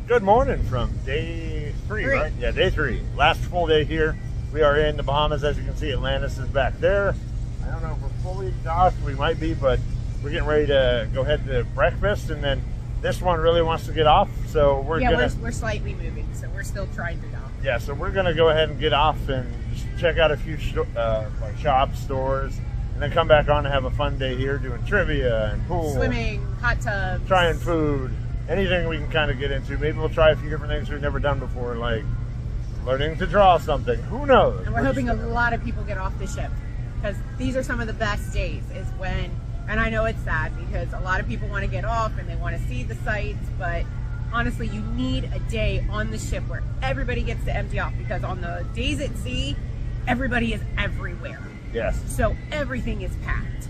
Good morning from day three, right? Yeah, day 3. Last full day here. We are in the Bahamas. As you can see, Atlantis is back there. I don't know if we're fully docked. We might be, but we're getting ready to go head to breakfast, and then this one really wants to get off, so we're slightly moving, so we're still trying to dock. Yeah, so we're gonna go ahead and get off and just check out a few like shops, stores, and then come back on and have a fun day here doing trivia and pool, swimming, hot tubs, trying food, anything we can kind of get into. Maybe we'll try a few different things we've never done before, like learning to draw something. Who knows? And we're hoping a lot of people get off the ship, because these are some of the best days. Is when, and I know it's sad because a lot of people want to get off and they want to see the sights, but honestly, you need a day on the ship where everybody gets to empty off, because on the days at sea, everybody is everywhere. Yes. So everything is packed.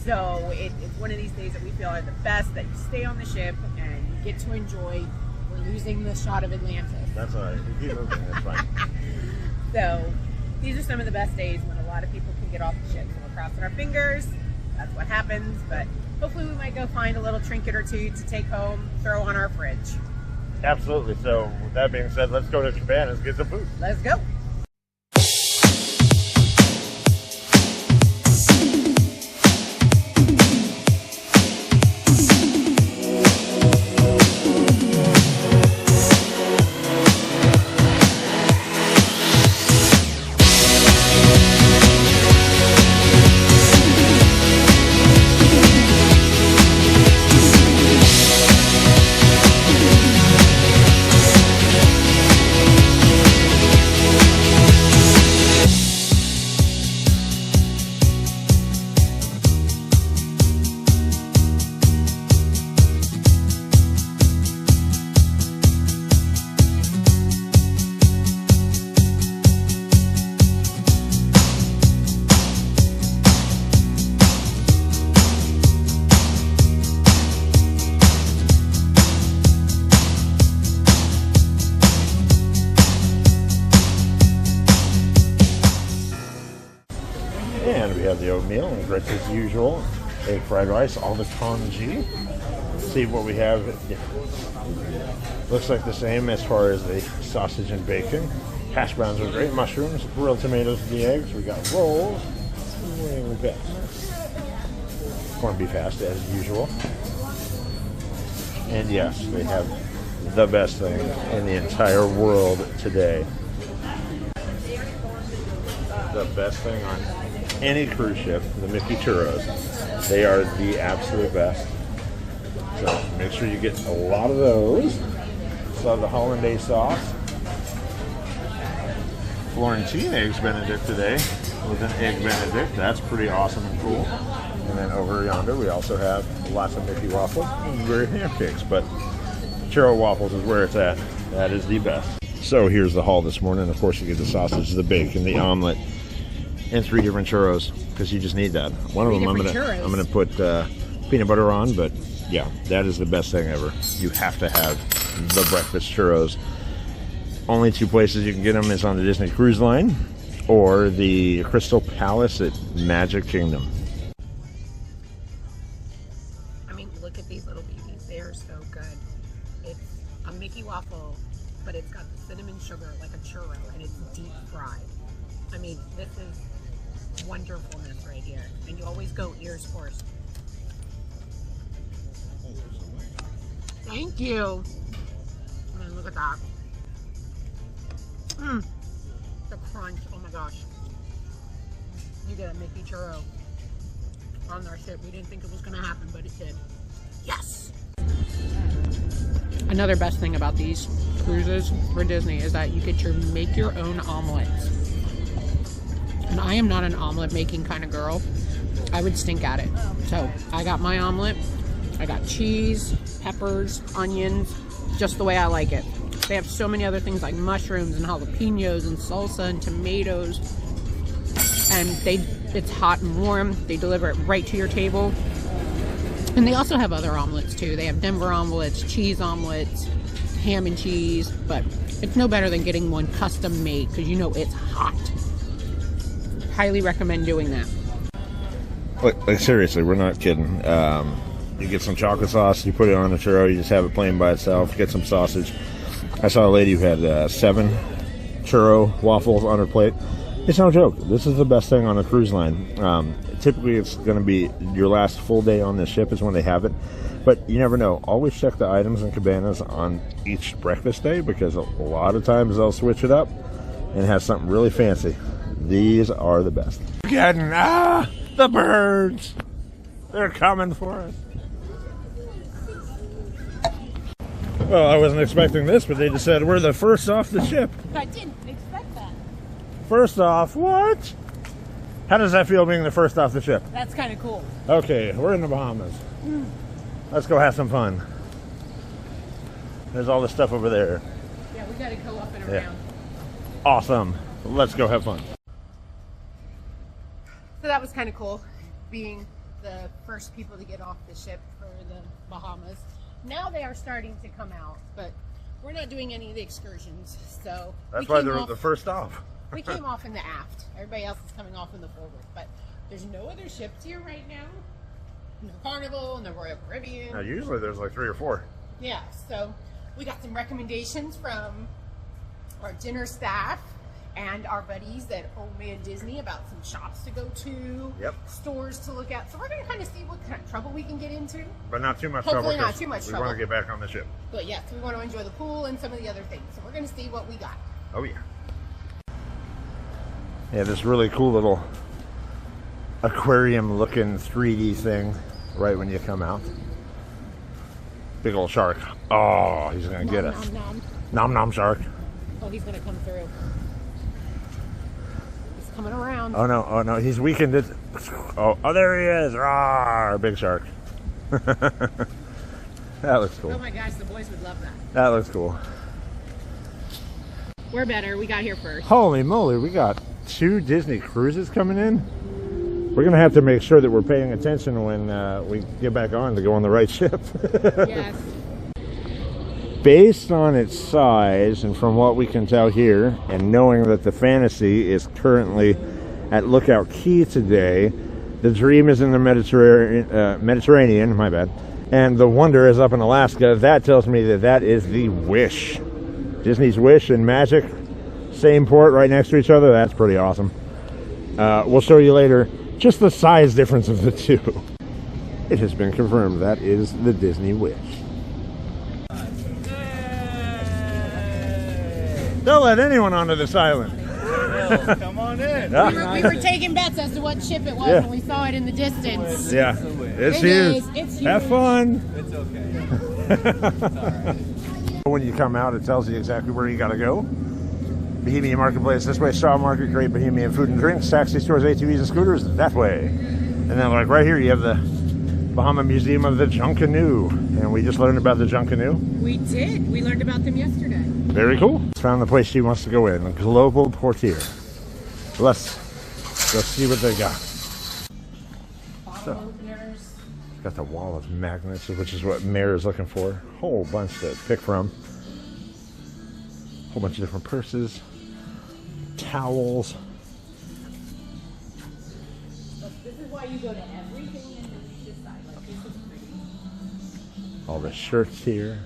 So it's one of these days that we feel are the best, that you stay on the ship and you get to enjoy. We're losing the shot of Atlantis. That's all right. We keep moving. That's fine. So these are some of the best days when a lot of people can get off the ship. So we're crossing our fingers. That's what happens. But hopefully we might go find a little trinket or two to take home, throw on our fridge. Absolutely. So with that being said, let's go to Cabana and get some food. Let's go. And we have the oatmeal and grits as usual, egg fried rice, all the congee. See what we have. Looks like the same as far as the sausage and bacon. Hash browns are great, mushrooms, grilled tomatoes with the eggs. We got rolls. We got corned beef hash as usual. And yes, they have the best thing in the entire world today. The best thing on any cruise ship, the Mickey churros. They are the absolute best. So make sure you get a lot of those. So the hollandaise sauce. Florentine eggs Benedict today with an egg Benedict. That's pretty awesome and cool. And then over yonder we also have lots of Mickey waffles and very pancakes, but churro waffles is where it's at. That is the best. So here's the haul this morning. Of course you get the sausage, the bacon, the omelet, and 3 different churros, because you just need that. One of them I'm gonna put peanut butter on, but yeah, that is the best thing ever. You have to have the breakfast churros. Only 2 places you can get them is on the Disney Cruise Line or the Crystal Palace at Magic Kingdom. I mean, look at these little babies. They are so good. It's a Mickey waffle, but it's got the cinnamon sugar like a churro, and it's deep fried. I mean, this is wonderfulness right here. And you always go ears first. Thank you. I mean, look at that. The crunch. Oh my gosh. You get a Mickey churro on our ship. We didn't think it was going to happen, but it did. Yes. Another best thing about these cruises for Disney is that you get to make your own omelets. And I am not an omelet making kind of girl. I would stink at it. So I got my omelet. I got cheese, peppers, onions, just the way I like it. They have so many other things like mushrooms and jalapenos and salsa and tomatoes. And it's hot and warm. They deliver it right to your table. And they also have other omelets too. They have Denver omelets, cheese omelets, ham and cheese. But it's no better than getting one custom made, because you know it's hot. Highly recommend doing that. Like seriously, we're not kidding. You get some chocolate sauce, you put it on a churro, you just have it plain by itself. Get some sausage, I saw a lady who had 7 churro waffles on her plate. It's no joke. This is the best thing on a cruise line. Typically, it's going to be your last full day on the ship is when they have it. But you never know. Always check the items and cabanas on each breakfast day, because a lot of times they'll switch it up and have something really fancy. These are the best. Getting the birds. They're coming for us. Well, I wasn't expecting this, but they just said we're the first off the ship. I didn't expect that. First off, what? How does that feel being the first off the ship? That's kind of cool. Okay, we're in the Bahamas. Let's go have some fun. There's all the stuff over there. Yeah, we got to go up and around. Awesome. Let's go have fun. So that was kind of cool, being the first people to get off the ship for the Bahamas. Now they are starting to come out, but we're not doing any of the excursions, so that's why they're the first off. We came off in the aft. Everybody else is coming off in the forward, but there's no other ships here right now. No Carnival, no Royal Caribbean. Now, usually there's like 3 or 4. Yeah, so we got some recommendations from our dinner staff and our buddies at Old Man Disney about some shops to go to, stores to look at. So we're going to kind of see what kind of trouble we can get into. But not too much Hopefully trouble. not too much we trouble. want to get back on the ship. But yes, we want to enjoy the pool and some of the other things. So we're going to see what we got. Oh, yeah. Yeah, this really cool little aquarium looking 3D thing right when you come out. Big old shark. Oh, he's going to get us. Nom nom shark. Oh, he's going to come through. He's coming around. Oh no, he's weakened it. Oh, there he is. Rawr, big shark. That looks cool. Oh my gosh, the boys would love that. That looks cool. We're better. We got here first. Holy moly, we got 2 Disney cruises coming in. We're going to have to make sure that we're paying attention when we get back on to go on the right ship. Yes. Based on its size and from what we can tell here, and knowing that the Fantasy is currently at Lookout Cay today, the Dream is in the Mediterranean, my bad, and the Wonder is up in Alaska. That tells me that that is the Wish. Disney's Wish and Magic, same port right next to each other. That's pretty awesome. We'll show you later just the size difference of the 2. It has been confirmed that is the Disney Wish. Don't let anyone onto this island. Come on in. We were taking bets as to what ship it was when we saw it in the distance. Yeah, it's huge. It's huge. Have fun. It's okay. When you come out, it tells you exactly where you got to go. Bohemian Marketplace this way, Straw Market, great Bohemian food and drinks, taxi stores, ATVs and scooters that way. And then like right here you have the Bahama Museum of the Junkanoo. And we just learned about the Junkanoo. We did. We learned about them yesterday. Very cool. Found the place she wants to go in, the Global Portier. Let's go see what they got. Bottle openers. Got the wall of magnets, which is what Mare is looking for. Whole bunch to pick from. Whole bunch of different purses, towels. This is why you go to everything and then you decide, like, this is pretty. All the shirts here,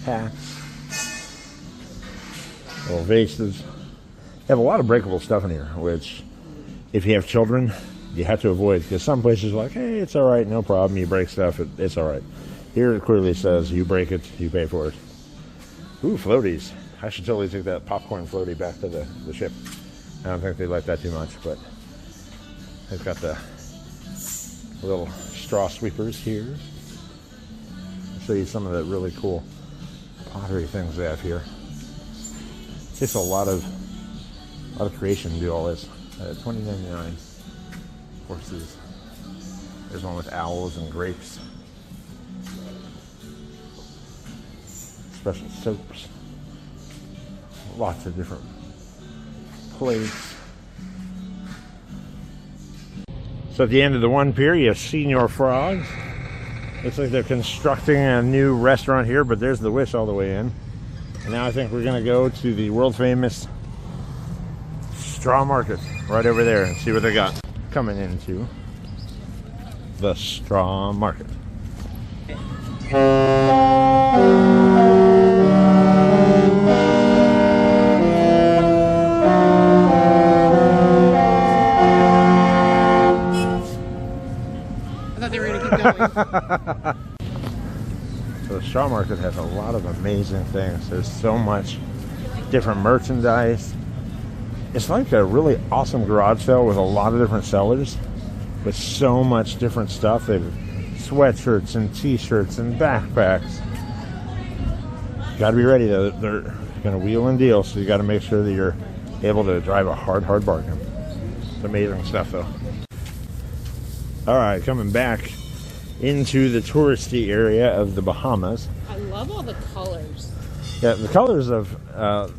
hats, little vases. They have a lot of breakable stuff in here, which if you have children, you have to avoid, because some places are like, hey, it's all right, no problem, you break stuff, it's all right. Here it clearly says you break it, you pay for it. Ooh, floaties. I should totally take that popcorn floaty back to the ship. I don't think they like that too much, but they've got the little straw sweepers here. I'll show you some of the really cool pottery things they have here. It takes a lot of creation to do all this. $20.99 horses. There's one with owls and grapes. Special soaps. Lots of different plates. So at the end of the one pier, you have Senior Frogs. Looks like they're constructing a new restaurant here, but there's the Wish all the way in. And now I think we're going to go to the world famous Straw Market right over there and see what they got. Coming into the Straw Market. doing. So the Shaw Market has a lot of amazing things. There's so much different merchandise. It's like a really awesome garage sale with a lot of different sellers with so much different stuff. They've sweatshirts and t-shirts and backpacks. Got to be ready though. They're going to wheel and deal, so you got to make sure that you're able to drive a hard bargain. It's amazing stuff though. All right, coming back into the touristy area of the Bahamas. I love all the colors. Yeah, the colors of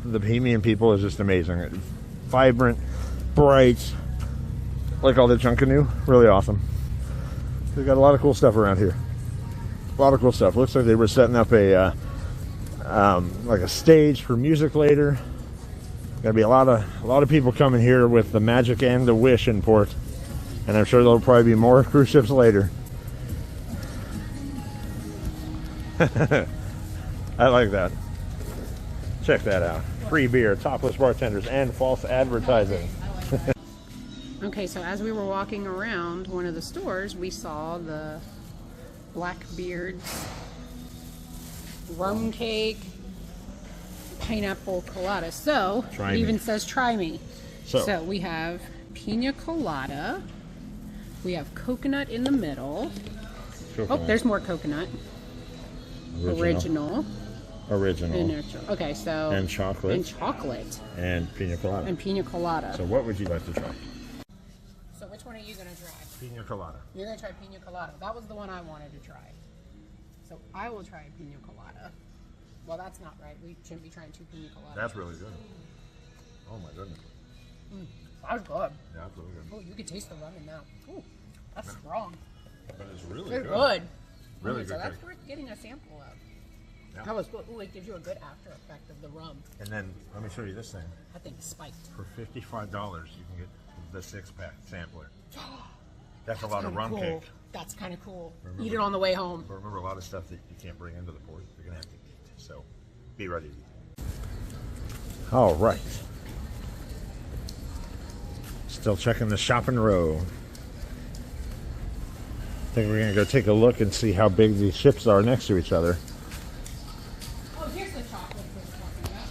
the Bahamian people is just amazing. Vibrant, bright, like all the Junkanoo. Really awesome. They've got a lot of cool stuff around here. A lot of cool stuff. Looks like they were setting up a like a stage for music later. Gonna be a lot of people coming here with the Magic and the Wish in port, and I'm sure there'll probably be more cruise ships later. I like that. Check that out. Free beer, topless bartenders, and false advertising. Okay, so as we were walking around one of the stores, we saw the Blackbeard's rum cake, pineapple colada. So it even says try me. So we have pina colada. We have coconut in the middle. Coconut. Oh, there's more coconut. Original. Okay, so and chocolate. And chocolate. And pina colada. And pina colada. So what would you like to try? So which one are you gonna try? Pina colada. You're gonna try pina colada. That was the one I wanted to try. So I will try pina colada. Well, that's not right. We shouldn't be trying two pina coladas. That's really good. Oh my goodness. That was good. Yeah, that's really good. Oh, you can taste the rum in that. Ooh, that's strong. But it's really They're good. good. Really So good that's cake. worth getting a sample of. Yeah. That was good. Ooh, it gives you a good after effect of the rum. And then let me show you this thing. That thing's spiked. For $55, you can get the 6-pack sampler. That's a lot of rum cool. cake. That's kind of cool. Remember, Eat it on the way home. But remember, a lot of stuff that you can't bring into the port, you're gonna have to eat. So be ready to eat. All right. Still checking the shopping row. I think we're gonna go take a look and see how big these ships are next to each other. Oh, here's the chocolate we're talking about.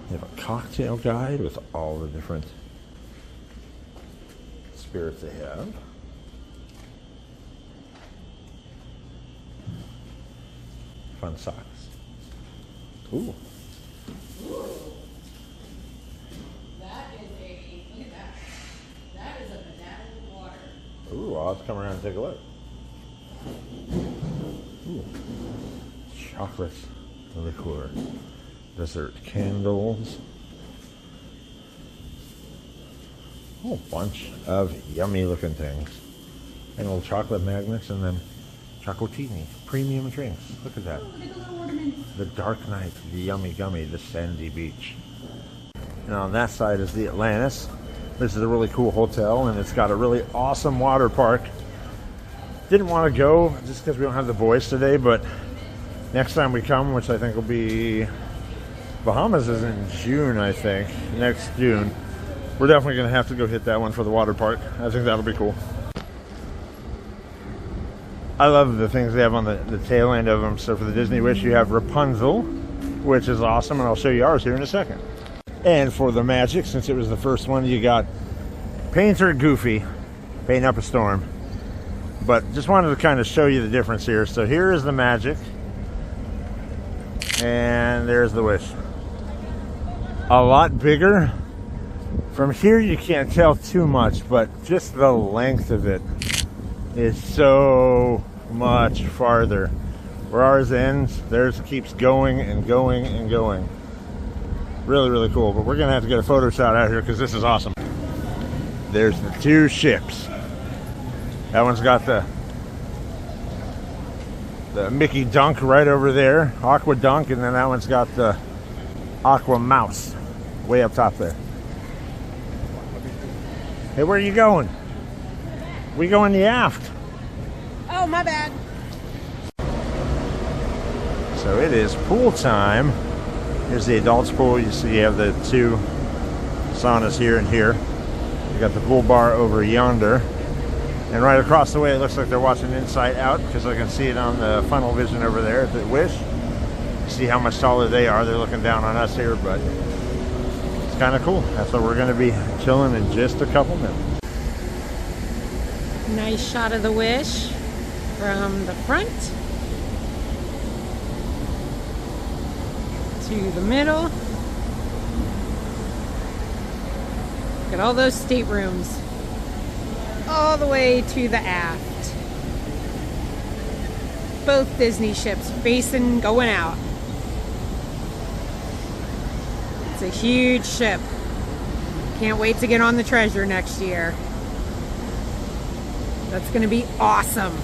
They have a cocktail guide with all the different spirits they have. Fun socks. Ooh. That is a, look at that. That is a banana water. Ooh, I'll have to come around and take a look. Ooh. Chocolate liqueur. Dessert candles. A whole bunch of yummy looking things. And little chocolate magnets and then chocotini. Premium drinks. Look at that. Oh, look at the little ornaments. The Dark Knight, the Yummy Gummy, the Sandy Beach. And on that side is the Atlantis. This is a really cool hotel and it's got a really awesome water park. Didn't want to go just because we don't have the boys today, but next time we come, which I think will be Bahamas is in June, I think, next June. We're definitely going to have to go hit that one for the water park. I think that'll be cool. I love the things they have on the tail end of them. So for the Disney Wish, you have Rapunzel, which is awesome, and I'll show you ours here in a second. And for the Magic, since it was the first one, you got Painter Goofy, painting up a storm. But just wanted to kind of show you the difference here. So here is the Magic, and there's the Wish. A lot bigger. From here you can't tell too much, but just the length of it is so much farther. Where ours ends, theirs keeps going and going and going. Really, really cool. But we're gonna have to get a photo shot out here because this is awesome. There's the two ships. That one's got the Mickey Dunk right over there, Aqua Dunk, and then that one's got the Aqua Mouse way up top there. Hey, where are you going? We go in the aft. Oh, my bad. So it is pool time. Here's the adults pool. You see you have the two saunas here and here. You got the pool bar over yonder. And right across the way, it looks like they're watching Inside Out because I can see it on the funnel vision over there at the Wish. See how much taller they are. They're looking down on us here, but it's kind of cool. That's where we're going to be chilling in just a couple minutes. Nice shot of the Wish from the front to the middle. Look at all those staterooms all the way to the aft. Both Disney ships facing going out. It's a huge ship. Can't wait to get on the Treasure next year. That's going to be awesome.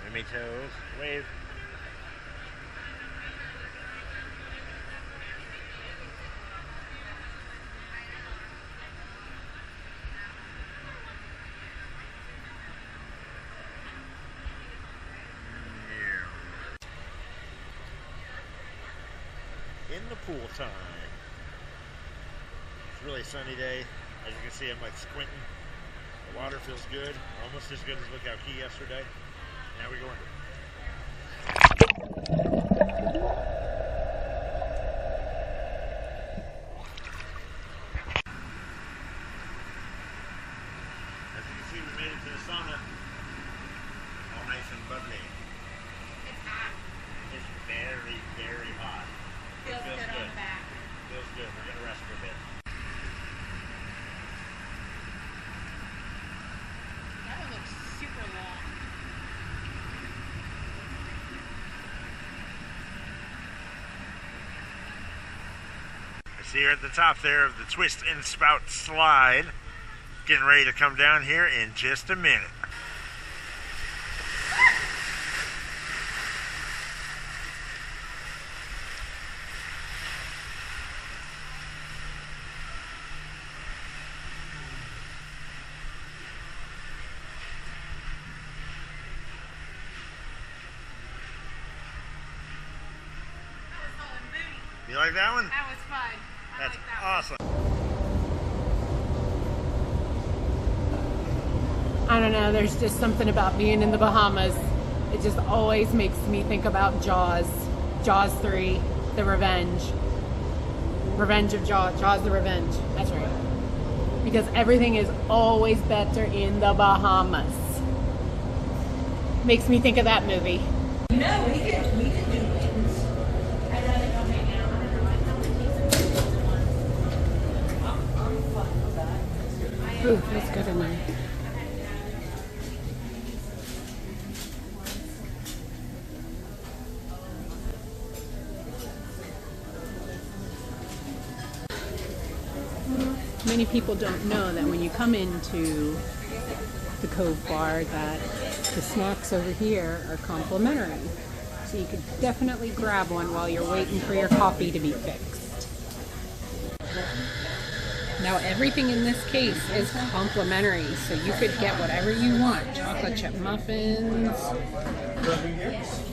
Jimmy Toes, wave. In the pool time. It's a really sunny day. As you can see, I'm like squinting. The water feels good, almost as good as Lookout Cay yesterday. Now we go into. As you can see, we made it to the sauna. All nice and bubbly. It's hot. It's very, very hot. Feels good on the back. Feels good. We're gonna rest for a bit. That one looks super long. I see her at the top there of the twist and spout slide. Getting ready to come down here in just a minute. You like that one? That was fun. That's awesome. I don't know, there's just something about being in the Bahamas. It just always makes me think about Jaws. Jaws 3, The Revenge. Revenge of Jaws. Jaws the Revenge. That's right. Because everything is always better in the Bahamas. Makes me think of that movie. No, we could do kittens. Ooh, that's good in there. Many people don't know that when you come into the Cove Bar that the snacks over here are complimentary. So you could definitely grab one while you're waiting for your coffee to be fixed. Now everything in this case is complimentary, so you could get whatever you want. Chocolate chip muffins,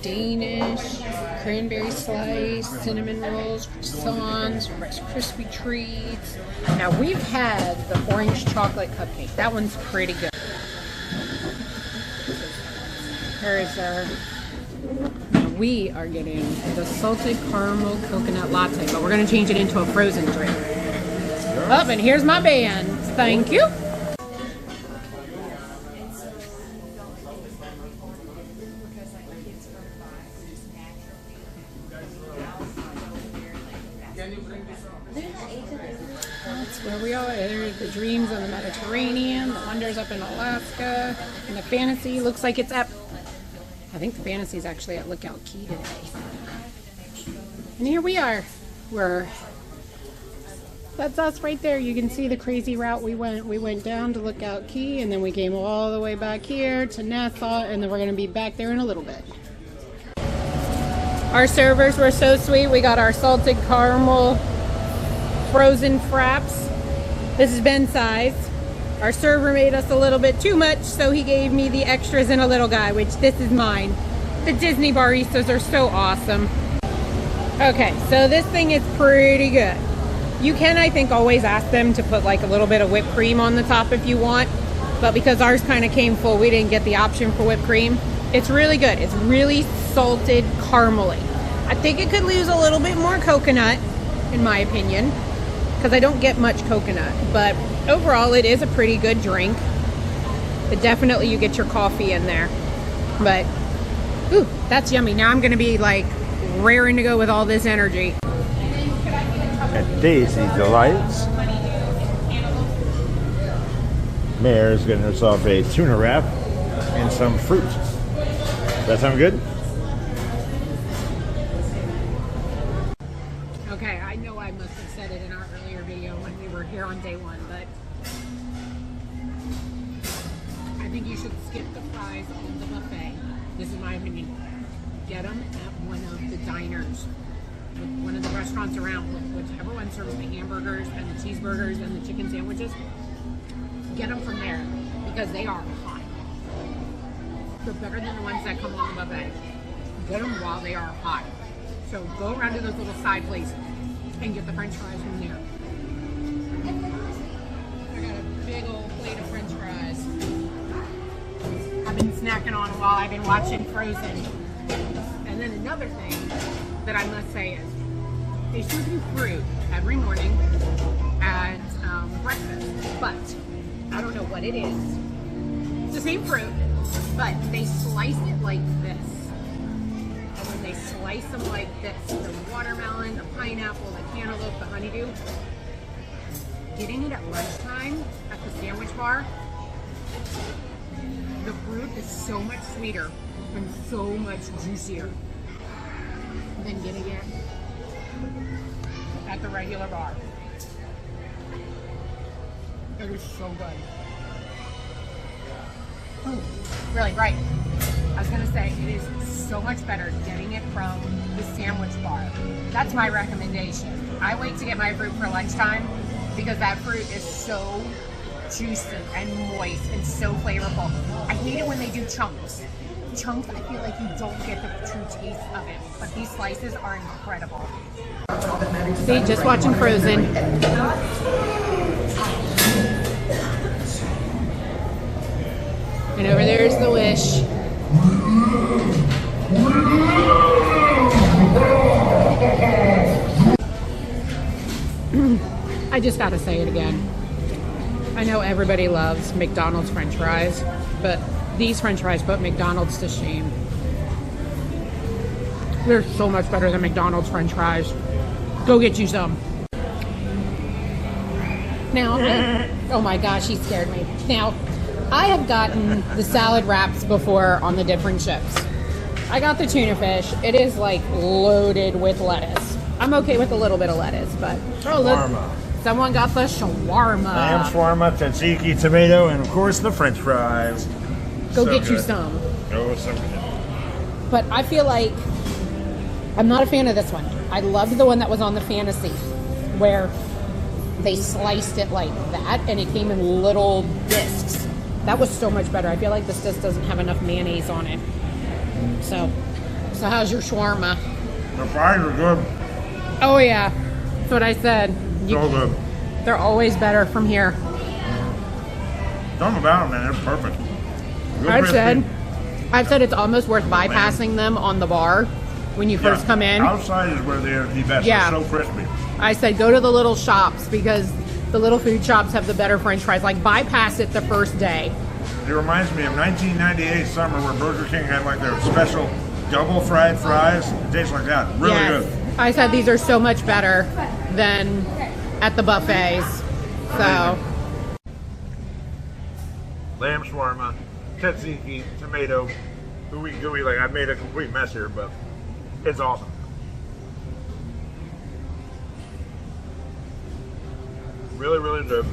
Danish, cranberry slice, cinnamon rolls, croissants, Rice Krispie treats. Now we've had the orange chocolate cupcake. That one's pretty good. Here's our... Now we are getting the salted caramel coconut latte, but we're going to change it into a frozen drink. Oh, and here's my band. Thank you. That's where we are. There's the Dreams on the Mediterranean, the Wonders up in Alaska, and the Fantasy looks like it's at... I think the Fantasy is actually at Lookout Cay today. And here we are. That's us right there. You can see the crazy route we went. We went down to Lookout Cay, and then we came all the way back here to Nassau, and then we're going to be back there in a little bit. Our servers were so sweet. We got our salted caramel frozen fraps. This is Ben's size. Our server made us a little bit too much, so he gave me the extras in a little guy, which this is mine. The Disney baristas are so awesome. Okay, so this thing is pretty good. You can, I think, always ask them to put like a little bit of whipped cream on the top if you want. But because ours kind of came full, we didn't get the option for whipped cream. It's really good. It's really salted caramely. I think it could lose a little bit more coconut, in my opinion, because I don't get much coconut. But overall, it is a pretty good drink. But definitely you get your coffee in there. But, ooh, that's yummy. Now I'm going to be like raring to go with all this energy. At Daisy Delights, Mare's getting herself a tuna wrap and some fruit. Does that sound good? Okay, I know I must have said it in our earlier video when we were here on day one, but I think you should skip the fries on the buffet. This is my opinion. Get them at one of the diners, one of the restaurants around, whichever one serves the hamburgers and the cheeseburgers and the chicken sandwiches. Get them from there because they are hot. They're better than the ones that come on the buffet. Get them while they are hot. So go around to those little side places and get the french fries from there. I got a big old plate of french fries. I've been snacking on while I've been watching Frozen. And then another thing that I must say is they serve you fruit every morning at breakfast, but I don't know what it is. It's the same fruit, but they slice it like this. And when they slice them like this, the watermelon, the pineapple, the cantaloupe, the honeydew, getting it at lunchtime at the sandwich bar, the fruit is so much sweeter and so much juicier than getting it at the regular bar. It is so good. Oh, really, right. I was gonna say, it is so much better getting it from the sandwich bar. That's my recommendation. I wait to get my fruit for lunchtime because that fruit is so juicy and moist and so flavorful. I hate it when they do chunks. Chunks, I feel like you don't get the true taste of it, but these slices are incredible. See, just watching Frozen. And over there's the Wish. I just gotta say it again. I know everybody loves McDonald's French fries, but these French fries put McDonald's to shame. They're so much better than McDonald's French fries. Go get you some. Now, oh my gosh, he scared me. Now, I have gotten the salad wraps before on the different ships. I got the tuna fish. It is like loaded with lettuce. I'm okay with a little bit of lettuce, but oh look, someone got the shawarma. Lamb shawarma, tzatziki, tomato, and of course the French fries. Go So get you good. some. Oh, so good. But I feel like I'm not a fan of this one. I loved the one that was on the Fantasy, where they sliced it like that, and it came in little discs. That was so much better. I feel like this just doesn't have enough mayonnaise on it. So how's your shawarma? The fries are good. Oh yeah, that's what I said. So good. They're always better from here. Something about them, man. They're perfect. Real I've said it's almost worth bypassing them on the bar when you first come in. Outside is where they're the best. Yeah. They're so crispy. I said go to the little shops because the little food shops have the better French fries. Like bypass it the first day. It reminds me of 1998 summer where Burger King had like their special double fried fries. It tastes like that. Really good. I said these are so much better than at the buffets. So Lamb shawarma, tzatziki, tomato, ooey gooey. Like I made a complete mess here, but it's awesome. Really, really good.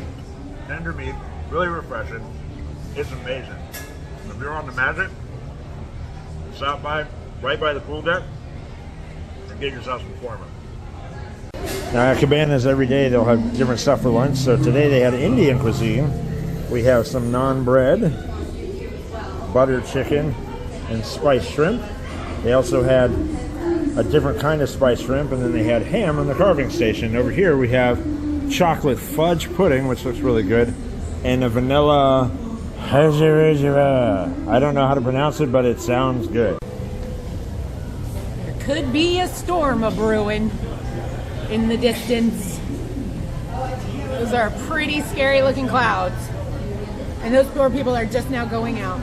Tender meat, really refreshing. It's amazing. If you're on the Magic, stop by right by the pool deck and get yourself some shawarma. Now at Cabanas every day they'll have different stuff for lunch. So today they had Indian cuisine. We have some naan bread, buttered chicken, and spiced shrimp. They also had a different kind of spiced shrimp, and then they had ham on the carving station. Over here we have chocolate fudge pudding, which looks really good, and a vanilla I don't know how to pronounce it, but it sounds good. There could be a storm a-brewing in the distance. Those are pretty scary looking clouds. And those poor people are just now going out.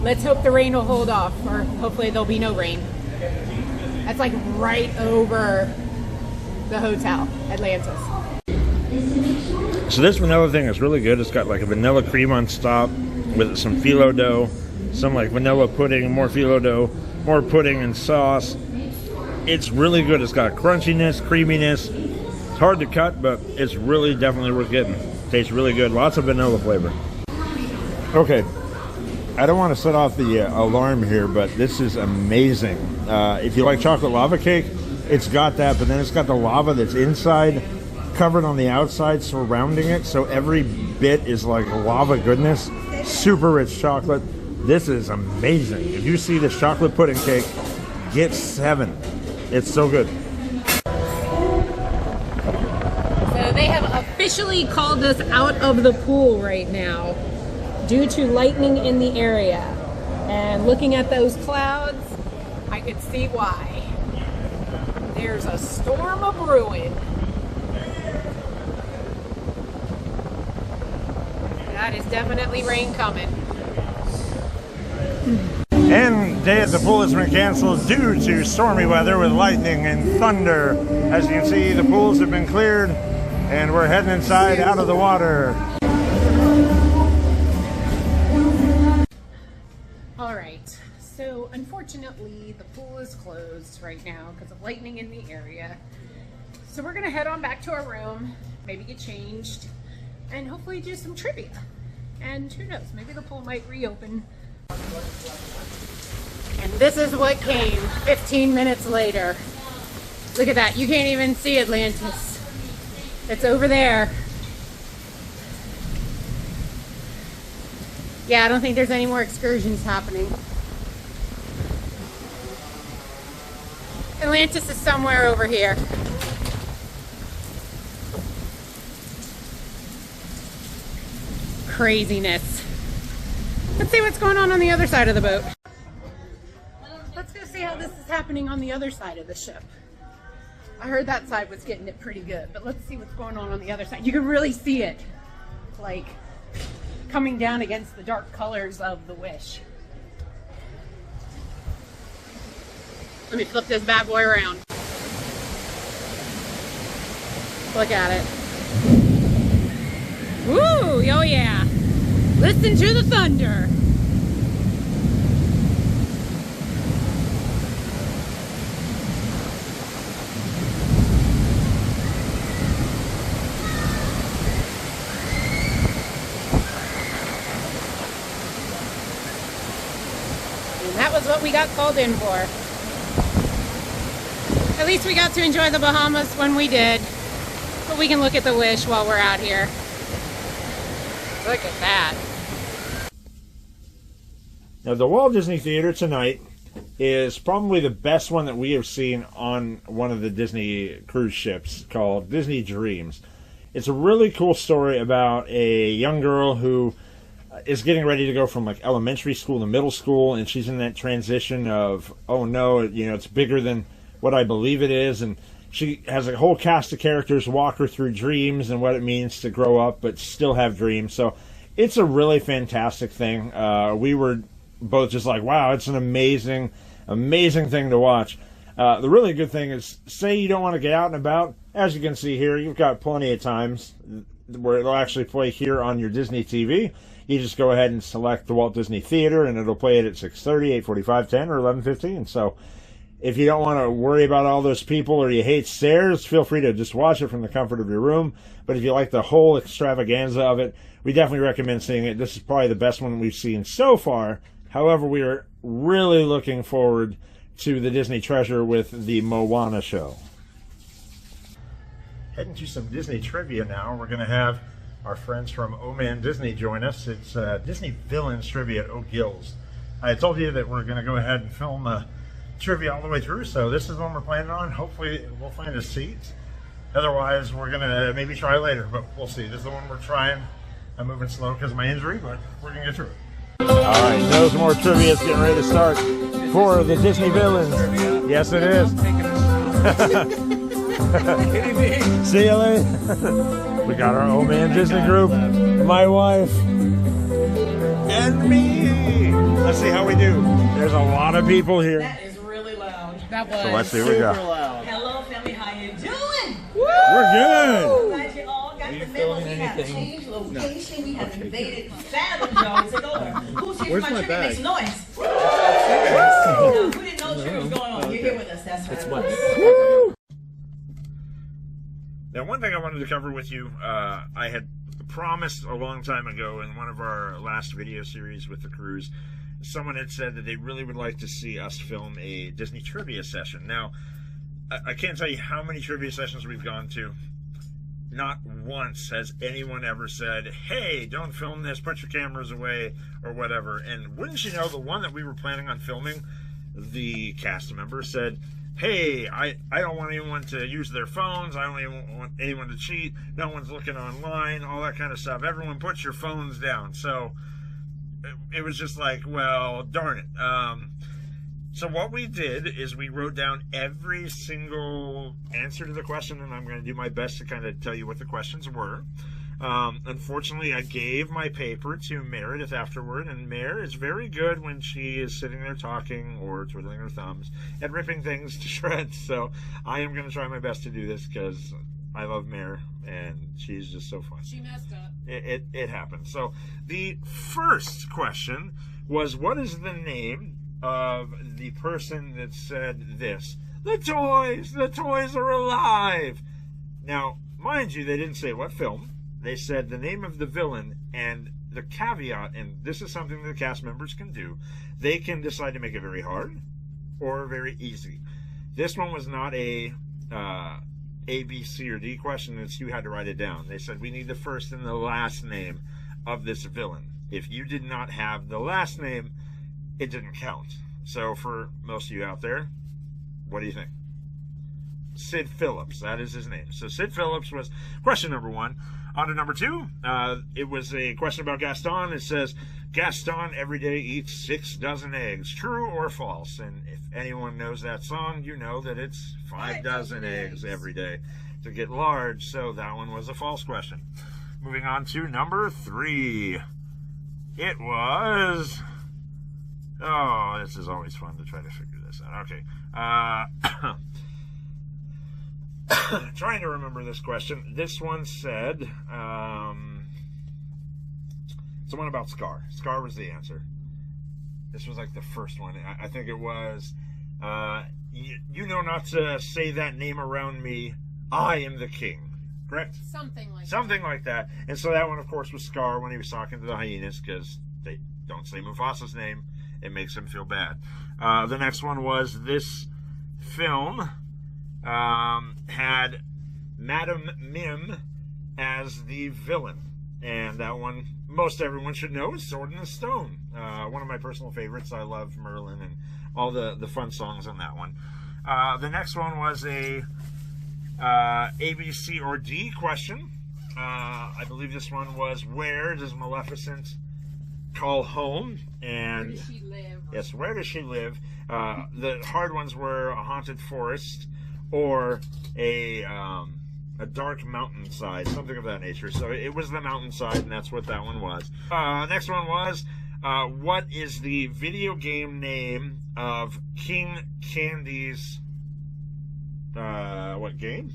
Let's hope the rain will hold off, or hopefully there'll be no rain. That's like right over the hotel, Atlantis. So this vanilla thing is really good. It's got like a vanilla cream on top with some phyllo dough, some like vanilla pudding, more phyllo dough, more pudding and sauce. It's really good. It's got crunchiness, creaminess. It's hard to cut, but it's really definitely worth getting. Tastes really good. Lots of vanilla flavor. Okay, I don't want to set off the alarm here, but this is amazing. If you like chocolate lava cake, it's got that, but then it's got the lava that's inside, covered on the outside, surrounding it, so every bit is like lava goodness. Super rich chocolate. This is amazing. If you see this chocolate pudding cake, get 7. It's so good. So they have officially called us out of the pool right now due to lightning in the area. And looking at those clouds, I could see why. There's a storm a-brewing. That is definitely rain coming. And day at the pool has been canceled due to stormy weather with lightning and thunder. As you can see, the pools have been cleared and we're heading inside out of the water. All right, so unfortunately the pool is closed right now because of lightning in the area. So we're gonna head on back to our room, maybe get changed, and hopefully do some trivia. And who knows, maybe the pool might reopen. And this is what came 15 minutes later. Look at that, you can't even see Atlantis. It's over there. Yeah, I don't think there's any more excursions happening. Atlantis is somewhere over here. Craziness. Let's see what's going on the other side of the boat. Let's go see how this is happening on the other side of the ship. I heard that side was getting it pretty good, but let's see what's going on the other side. You can really see it, like, coming down against the dark colors of the Wish. Let me flip this bad boy around. Look at it. Woo! Oh yeah! Listen to the thunder! And that was what we got called in for. At least we got to enjoy the Bahamas when we did. But we can look at the Wish while we're out here. Look at that. Now, the Walt Disney Theater tonight is probably the best one that we have seen on one of the Disney cruise ships, called Disney Dreams. It's a really cool story about a young girl who is getting ready to go from like elementary school to middle school, and she's in that transition of, oh no, you know, it's bigger than what I believe it is, and she has a whole cast of characters walk her through dreams and what it means to grow up but still have dreams. So it's a really fantastic thing. We were both just like, wow, it's an amazing thing to watch. The really good thing is, say you don't want to get out and about, as you can see here, you've got plenty of times where it'll actually play here on your Disney TV. You just go ahead and select the Walt Disney Theater and it'll play it at 6:30, 8:45, 10, or 11:15. So if you don't want to worry about all those people or you hate stairs, feel free to just watch it from the comfort of your room. But if you like the whole extravaganza of it, we definitely recommend seeing it. This is probably the best one we've seen so far. However, we are really looking forward to the Disney Treasure with the Moana show. Heading to some Disney trivia now. We're going to have our friends from Oh Man Disney join us. It's Disney Villains trivia at O'Gill's. I told you that we're going to go ahead and film trivia all the way through, so this is the one we're planning on. Hopefully we'll find a seat. Otherwise, we're gonna maybe try later, but we'll see. This is the one we're trying. I'm moving slow because of my injury, but we're gonna get through it. All right, those more trivia is getting ready to start for the Disney Villains. Yes, it is. Kidding me? See you later. We got our old man Disney group, my wife, and me. Let's see how we do. There's a lot of people here. That is really loud. That was. So let's see what we got. loud. Hello, family. How you doing? We're good. Glad you all got the memo. feeling We have anything? changed location. We have invaded Fathom, y'all. Take over. Who's here Where's for my my trivia? bag? Makes noise. No, who didn't know trivia was going on? You're here with us. That's right. It's what? Now, one thing I wanted to cover with you, I had promised a long time ago in one of our last video series with the cruise, someone had said that they really would like to see us film a Disney trivia session. Now, I can't tell you how many trivia sessions we've gone to. Not once has anyone ever said, hey, don't film this, put your cameras away, or whatever. And wouldn't you know, the one that we were planning on filming, the cast member said, hey, I don't want anyone to use their phones, I don't even want anyone to cheat, no one's looking online, all that kind of stuff. Everyone put your phones down. So it was just like, well, darn it. So what we did is we wrote down every single answer to the question, and I'm going to do my best to kind of tell you what the questions were. Unfortunately, I gave my paper to Meredith afterward, and Mare is very good when she is sitting there talking or twiddling her thumbs and ripping things to shreds. So I am going to try my best to do this because I love Mare, and she's just so fun. She messed up. It happened. So the first question was, what is the name of the person that said this? The toys are alive. Now, mind you, they didn't say what film. They said the name of the villain, and the caveat, and this is something that the cast members can do, they can decide to make it very hard or very easy. This one was not a A, B, C, or D question. It's you had to write it down. They said we need the first and the last name of this villain. If you did not have the last name, it didn't count. So for most of you out there, what do you think? Sid Phillips, that is his name. So Sid Phillips was question number one. On to number two, it was a question about Gaston. It says, Gaston every day eats 6 dozen eggs. True or false? And if anyone knows that song, you know that it's 5 dozen eggs every day to get large. So that one was a false question. Moving on to number three. It was... Oh, this is always fun to try to figure this out. Okay. Trying to remember this question. This one said, it's the one about Scar. Scar was the answer. This was like the first one. I think it was, you know not to say that name around me. I am the king. Correct? Something like that. And so that one, of course, was Scar when he was talking to the hyenas, because they don't say Mufasa's name. It makes him feel bad. The next one was this film had Madame Mim as the villain, and that one most everyone should know is Sword in the Stone. One of my personal favorites. I love Merlin and all the fun songs on that one. The next one was a A, B, C, or D question. I believe this one was, where does Maleficent call home? And Where does she live? Yes, where does she live? The hard ones were a haunted forest or a dark mountainside, something of that nature. So it was the mountainside, and that's what that one was. Next one was, what is the video game name of King Candy's, what game?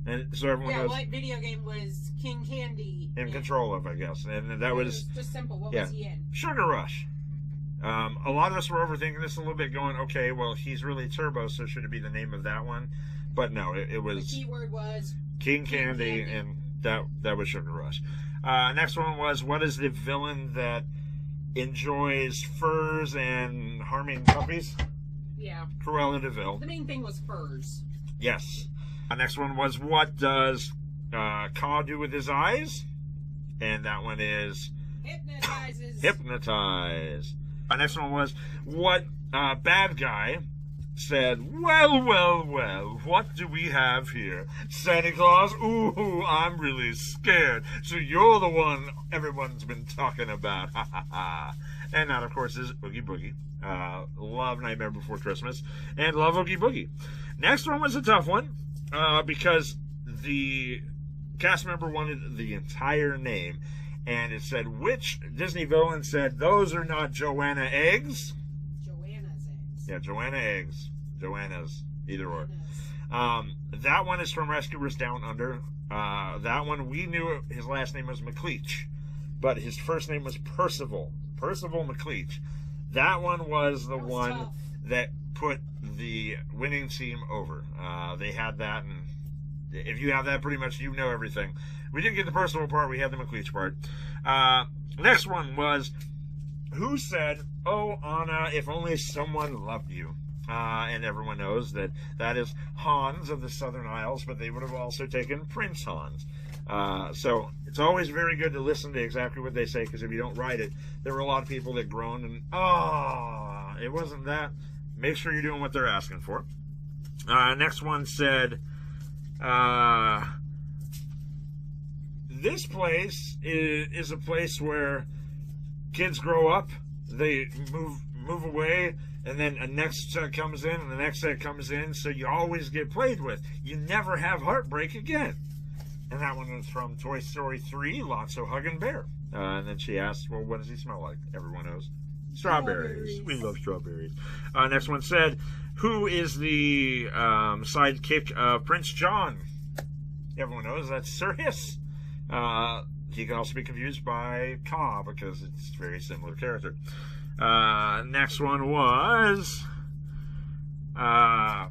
And so everyone knows. What video game was King Candy in control of, I guess. And that was just simple. What was he in? Sugar Rush. A lot of us were overthinking this a little bit, going, okay, well, he's really Turbo, so should it be the name of that one? But no, it was... The keyword was... King Candy, and that was Sugar Rush. Next one was, what is the villain that enjoys furs and harming puppies? Yeah. Cruella de Vil. The main thing was furs. Yes. Next one was, what does Ka do with his eyes? And that one is... Hypnotizes. Hypnotize. Next one was, what bad guy said, well, well, well, what do we have here? Santa Claus? Ooh, I'm really scared. So you're the one everyone's been talking about. Ha, ha, ha. And that, of course, is Oogie Boogie. Love Nightmare Before Christmas. And love Oogie Boogie. Next one was a tough one because the cast member wanted the entire name. And it said, which Disney villain said, those are not Joanna eggs? Joanna's eggs. Yeah, Joanna eggs. Joanna's, either or. That one is from Rescuers Down Under. That one, we knew his last name was McLeach, but his first name was Percival. Percival McLeach. That one was the one tough. that put the winning team over. They had that, and if you have that, pretty much you know everything. We didn't get the Percival part, we had the McLeach part. Next one was, who said, oh, Anna, if only someone loved you? And everyone knows that that is Hans of the Southern Isles, but they would have also taken Prince Hans. So it's always very good to listen to exactly what they say, because if you don't write it, there were a lot of people that groaned and, oh, it wasn't that. Make sure you're doing what they're asking for. Next one said, this place is a place where kids grow up, they move away, and then a next set comes in, and the next set comes in, so you always get played with. You never have heartbreak again. And that one was from Toy Story 3, Lotso Huggin' Bear. And then she asked, well, what does he smell like? Everyone knows. Strawberries. We love strawberries. Next one said, who is the sidekick of Prince John? Everyone knows that's Sir Hiss. He can also be confused by Ka, because it's a very similar character. Next one was, I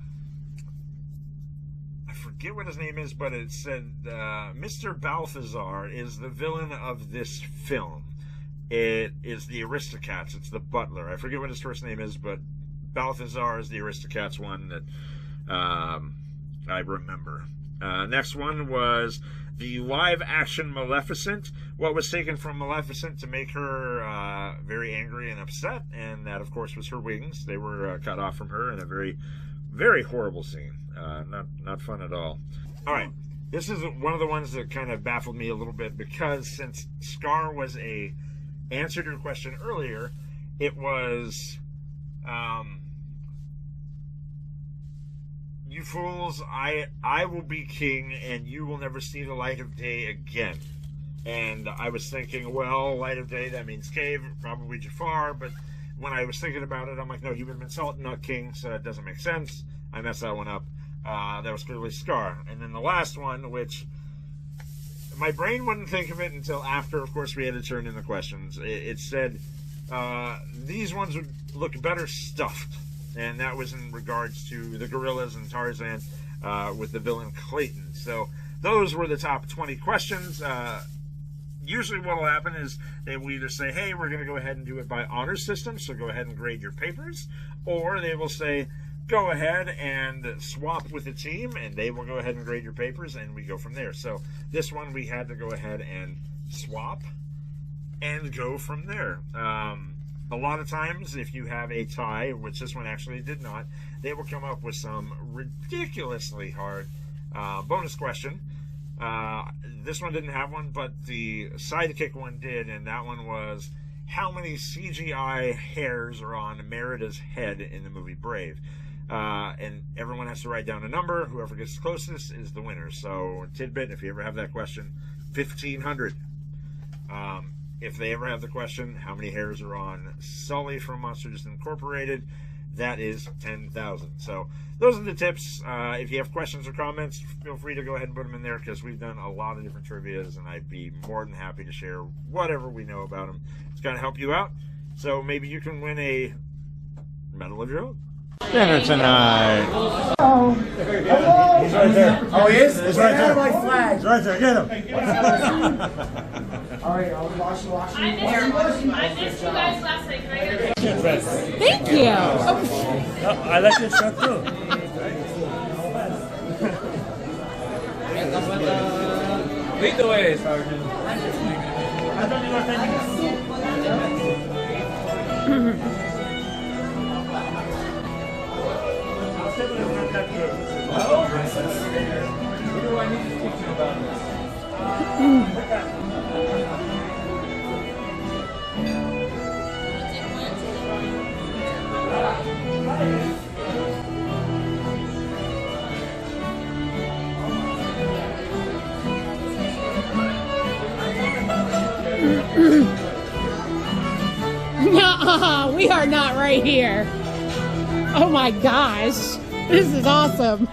forget what his name is, but it said Mr. Balthazar is the villain of this film. It is the Aristocats. It's the butler. I forget what his first name is, but Balthazar is the Aristocats one that I remember. Next one was the live-action Maleficent. What was taken from Maleficent to make her very angry and upset, and that, of course, was her wings. They were cut off from her in a very, very horrible scene. Not fun at all. All right, this is one of the ones that kind of baffled me a little bit, because since Scar was a answer to a question earlier, it was, you fools, I will be king, and you will never see the light of day again. And I was thinking, well, light of day, that means cave, probably Jafar, but when I was thinking about it, I'm like, no, he would have been Sultan, not king, so that doesn't make sense. I messed that one up. That was clearly Scar. And then the last one, which my brain wouldn't think of it until after, of course, we had to turn in the questions. It said these ones would look better stuffed. And that was in regards to the gorillas and Tarzan with the villain Clayton. So those were the top 20 questions. Usually what will happen is they will either say, hey, we're going to go ahead and do it by honor system, so go ahead and grade your papers. Or they will say, go ahead and swap with the team, and they will go ahead and grade your papers, and we go from there. So this one we had to go ahead and swap and go from there. A lot of times, if you have a tie, which this one actually did not, they will come up with some ridiculously hard bonus question. This one didn't have one, but the sidekick one did, and that one was, how many CGI hairs are on Merida's head in the movie Brave? And everyone has to write down a number. Whoever gets closest is the winner. So, tidbit, if you ever have that question, 1,500. If they ever have the question, how many hairs are on Sully from Monsters Incorporated, that is 10,000. So those are the tips. If you have questions or comments, feel free to go ahead and put them in there, because we've done a lot of different trivias, and I'd be more than happy to share whatever we know about them. It's going to help you out. So maybe you can win a medal of your own. Dinner tonight. Oh. Hello. He's right there. Oh, he is? He's right there. My flag. He's right there. Get him. All right, I'll wash you. I missed you guys last night. Can I get a Thank you. I like your shirt too. Lead the way, Sergeant. I thought you were taking Nuh-uh, we are not right here. Oh my gosh. This is awesome.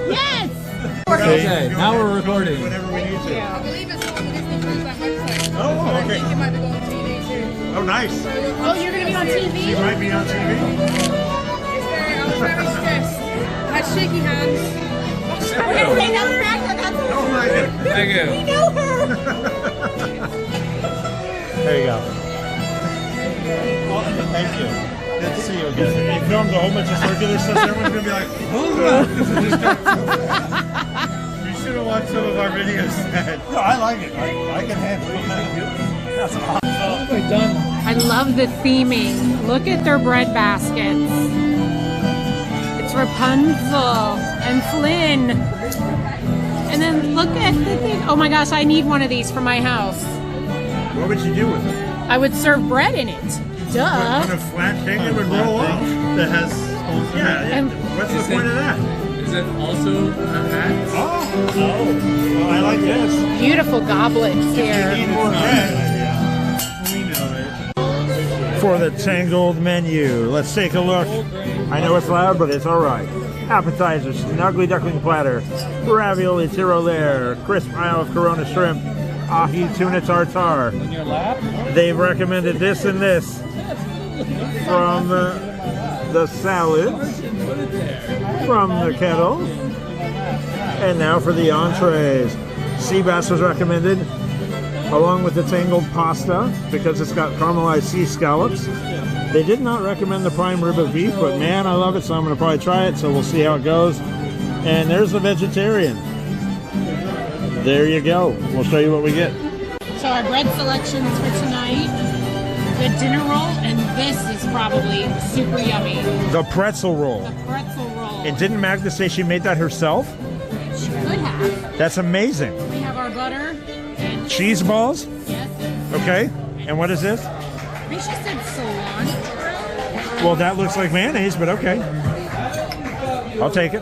Yes! Okay, now we're recording. Whenever we need to. I believe it's on the Disney Cruise Line website. Oh, I okay. think it might be going on TV too. Oh, nice. Oh, you're gonna be on You TV? might be on TV. It's very, I was very stressed. I had shaky hands. We're gonna say that back. Oh, my God. Thank you. We know her. There you go. Thank you. Good to see you again. He filmed a whole bunch of circular stuff. Everyone's going to be like, hold on. You should have watched some of our videos. No, I like it. I can handle it. That's awesome. We're done. I love the theming. Look at their bread baskets. It's Rapunzel and Flynn. And then look at the thing. Oh my gosh, I need one of these for my house. What would you do with it? I would serve bread in it. Duh. On a flat thing, it would roll off. That has holes in it. And What's the point of that? Is it also a hat? Oh, well, I like this. beautiful goblets You need here. more bread. We know it. For the Tangled menu, let's take a look. I know it's loud, but it's all right. Appetizers, snuggly duckling platter, ravioli tyrolaire, crisp Isle of Corona shrimp, ahi tuna tartare. In your lap? They've recommended this and this from the salads, from the kettle, and now for the entrees. Sea bass was recommended, along with the tangled pasta, because it's got caramelized sea scallops. They did not recommend the prime rib of beef, but man, I love it, so I'm going to probably try it, so we'll see how it goes. And there's the vegetarian. There you go. We'll show you what we get. So our bread selections for tonight, the dinner roll, and this is probably super yummy. The pretzel roll. The pretzel roll. And didn't Magda say she made that herself? She could have. That's amazing. We have our butter and Cheese balls? yes. Okay. And what is this? I think she said cilantro. Well, that looks like mayonnaise, but okay. I'll take it.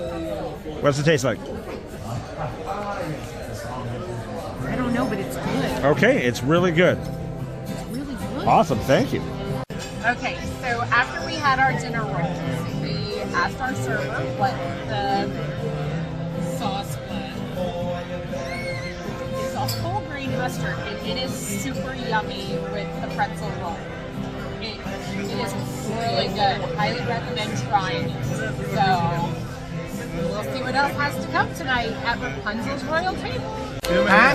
What's it taste like? I don't know, but it's good. Okay, it's really good. It's really good. Awesome, thank you. Okay, so after we had our dinner rolls, we asked our server what the sauce was. It's a whole grain mustard, and it is super yummy with the pretzel roll. It is really good. Highly recommend trying it. So we'll see what else has to come tonight at Rapunzel's royal table. Huh?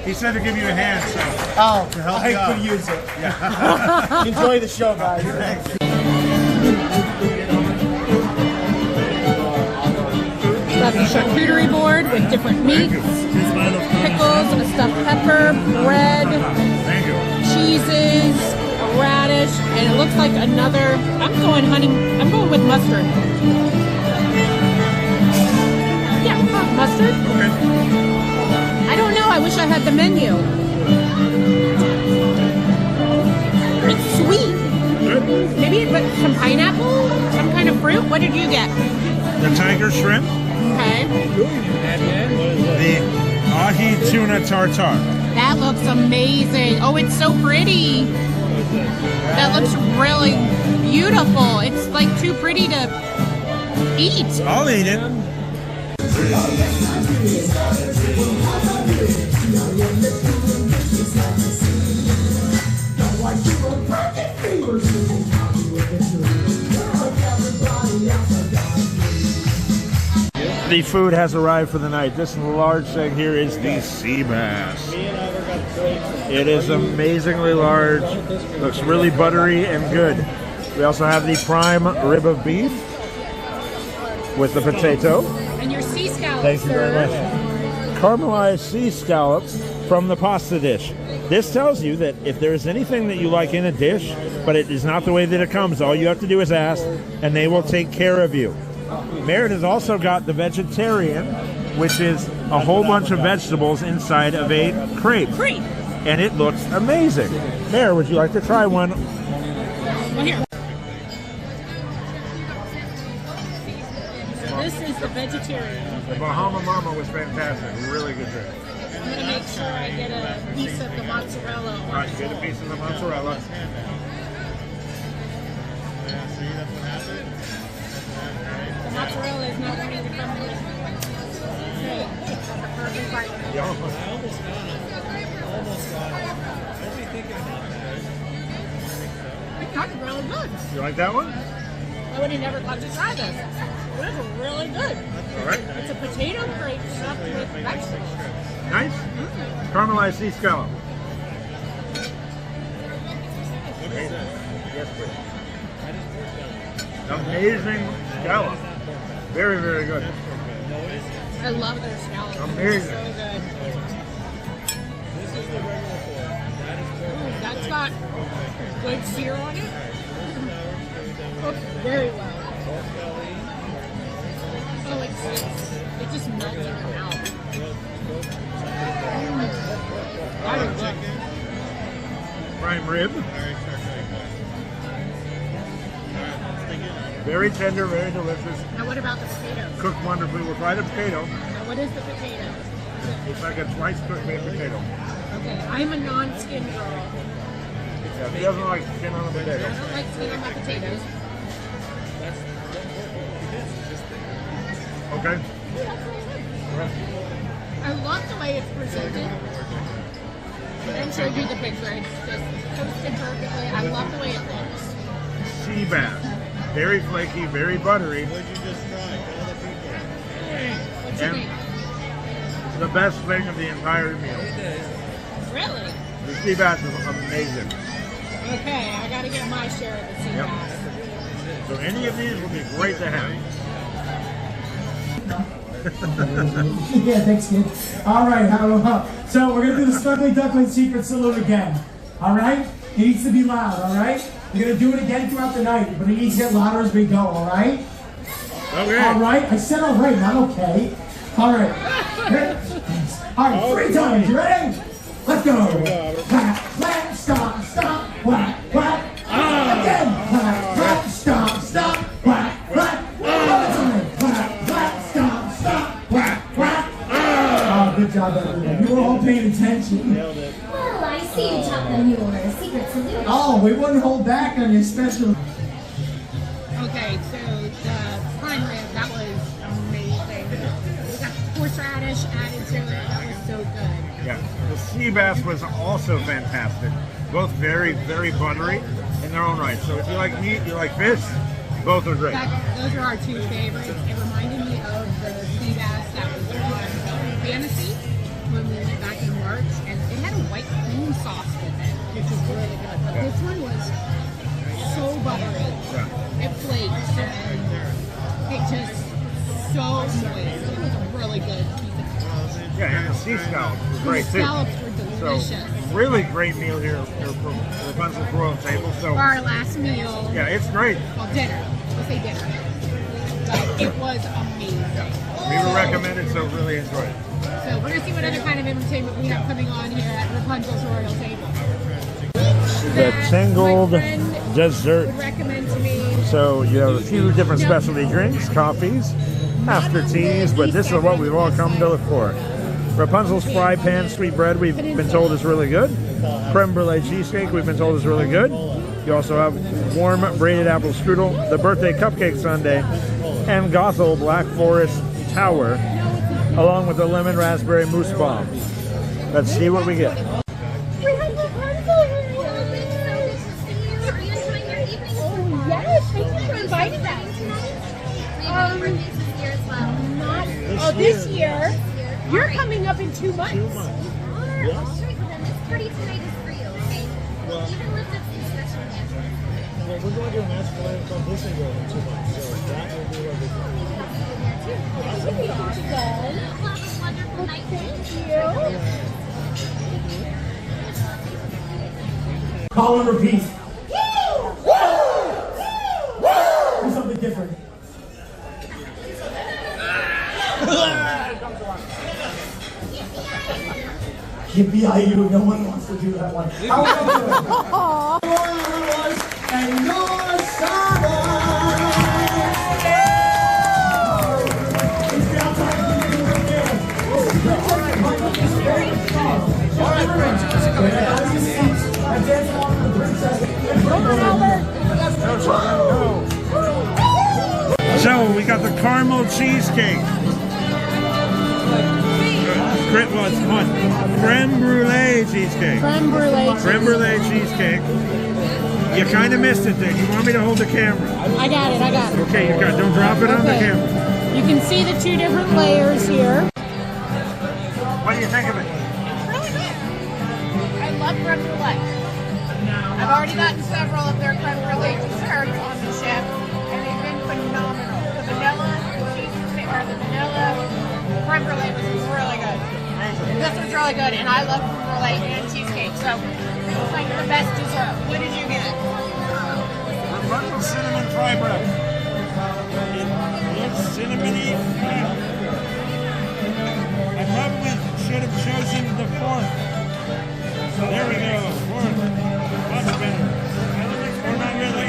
He said to give you a hand, so Oh, to help I you out. could use it. Enjoy the show, guys. Got the charcuterie board with different meats, pickles, a stuffed pepper, bread, Thank you. cheeses, a radish, and it looks like another. I'm going with mustard. Yeah, mustard. Okay. I don't know. I wish I had the menu. It's sweet. Good. Maybe but some pineapple, some kind of fruit. What did you get? The tiger shrimp, Okay. the ahi tuna tartare. That looks amazing. Oh, it's so pretty. That looks really beautiful. It's like too pretty to eat. I'll eat it. The food has arrived for the night. This large thing here is the sea bass. It is amazingly large. Looks really buttery and good. We also have the prime rib of beef with the potato. And your sea scallops, Thank you very much. Caramelized sea scallops from the pasta dish. This tells you that if there is anything that you like in a dish, but it is not the way that it comes, all you have to do is ask, and they will take care of you. Merritt has also got the vegetarian, which is a whole bunch of vegetables inside of a crepe. Great. And it looks amazing. Merritt, would you like to try one? Well, here. So this is the vegetarian. The Bahama Mama was fantastic. Really good drink. I'm gonna make sure I get a piece of the mozzarella. All right, get a piece of the mozzarella. The mozzarella is not wanting to come with. Okay, it's like a perfect bite. Yeah. It's kind of really good. You like that one? I would have never thought to try this. But it's really good. All right. It's a potato grape stuffed with vegetables. Nice. Caramelized sea scallop. Yes, please. Amazing scallop. Very, very good. I love their scallops. Amazing. So good. Ooh, that's got good sear on it. Cooked very well. Oh, it just melts in your mouth. That is good. Prime rib. Very tender, very delicious. Now what about the potatoes? Cooked wonderfully. We'll try the potato. Now what is the potato? It's like a twice cooked baked potato. Okay, I'm a non-skin girl. Yeah, he doesn't like skin on a I potato. don't like skin on my potatoes. Okay. I love the way it's presented. I didn't show you the picture. It's just toasted perfectly. I love the way it looks. Sea bass. Very flaky, very buttery. What you And think? the best thing of the entire meal. Really? The sea bass is amazing. Okay, I gotta get my share of the sea Yep. bass. So any of these will be great to have. Yeah, thanks, kid. All right, so we're gonna do the Snuggly Duckling Secret Salute again. All right, it needs to be loud. All right, we're gonna do it again throughout the night, but it needs to get louder as we go. All right. Okay. All right. I said all right, not okay. All right. All right, 3 times. You ready? Let's go. Clap, clap, stomp, stomp, whack, whack. Again. Clap, clap, stomp, stomp, whack, whack. Another time. Clap, clap, stomp, stomp, whack, whack. Oh, good job, everyone. You were all paying attention. Well, I see you taught them your secret salute. Oh, we wouldn't hold back on your special. Okay, so the prime rib, that was amazing. We got horseradish added to it. That was so good. Yeah. The sea bass was also fantastic. Both very, very buttery in their own right. So if you like meat, you like fish, both are great. Those are our 2 favorites. It reminded me of the sea bass that was on Fantasy when we went back in March, and it had a white cream sauce with it, which was really good. But this one was so buttery. Yeah. It flaked, and it just so moist. It was a really good piece of Yeah, and the sea scallops was great The too. scallops were delicious. So really great meal here from Rapunzel's Royal Table. So For our last meal, yeah, it's great. well, dinner. We'll say dinner. But it was amazing. We would recommend it, so really enjoy it. So we're gonna see what other kind of entertainment we have coming on here at Rapunzel's Royal Table. The That tingled my friend dessert. would recommend to me. So you have a few different specialty drinks, coffees, after teas, but this is what we've all come to look for. Rapunzel's fry pan sweetbread, we've been told is really good. Creme brulee cheesecake, we've been told is really good. You also have warm braided apple strudel, the birthday cupcake sundae, and Gothel Black Forest Tower, along with the lemon raspberry mousse bomb. Let's see what we get. Yes, thank you for inviting us. This year. You're coming up in 2 months. 2 months. Yes. I'll show you them. This party tonight is for you, okay? Even lift up some special guests. Well, we're going to do a magical land called Disney World in 2 months, so that will be what we do. Have a wonderful night. Thank you. Call and repeat. Do something different. Yippee-yi-you, no one wants to do that one. How are we doing? And your summer. It's now time to do it again. So we got the caramel cheesecake. Well, it's fun. Creme brulee cheesecake. Creme brulee. Creme brulee cheesecake. You kind of missed it there. You want me to hold the camera? I got it. Okay, you got. Don't drop it on the camera. You can see the 2 different layers here. What do you think of it? Really good. I love creme brulee. I've already gotten several of their creme brulee desserts on the ship, and they've been phenomenal. The vanilla creme brulee was really good. This was really good, and I love creme brulee and cheesecake, so it's like the best dessert. What did you get? Rapunzel cinnamon fry bread. It's cinnamony. I probably should have chosen the fork. There we go. Fork. Much better. Or not really.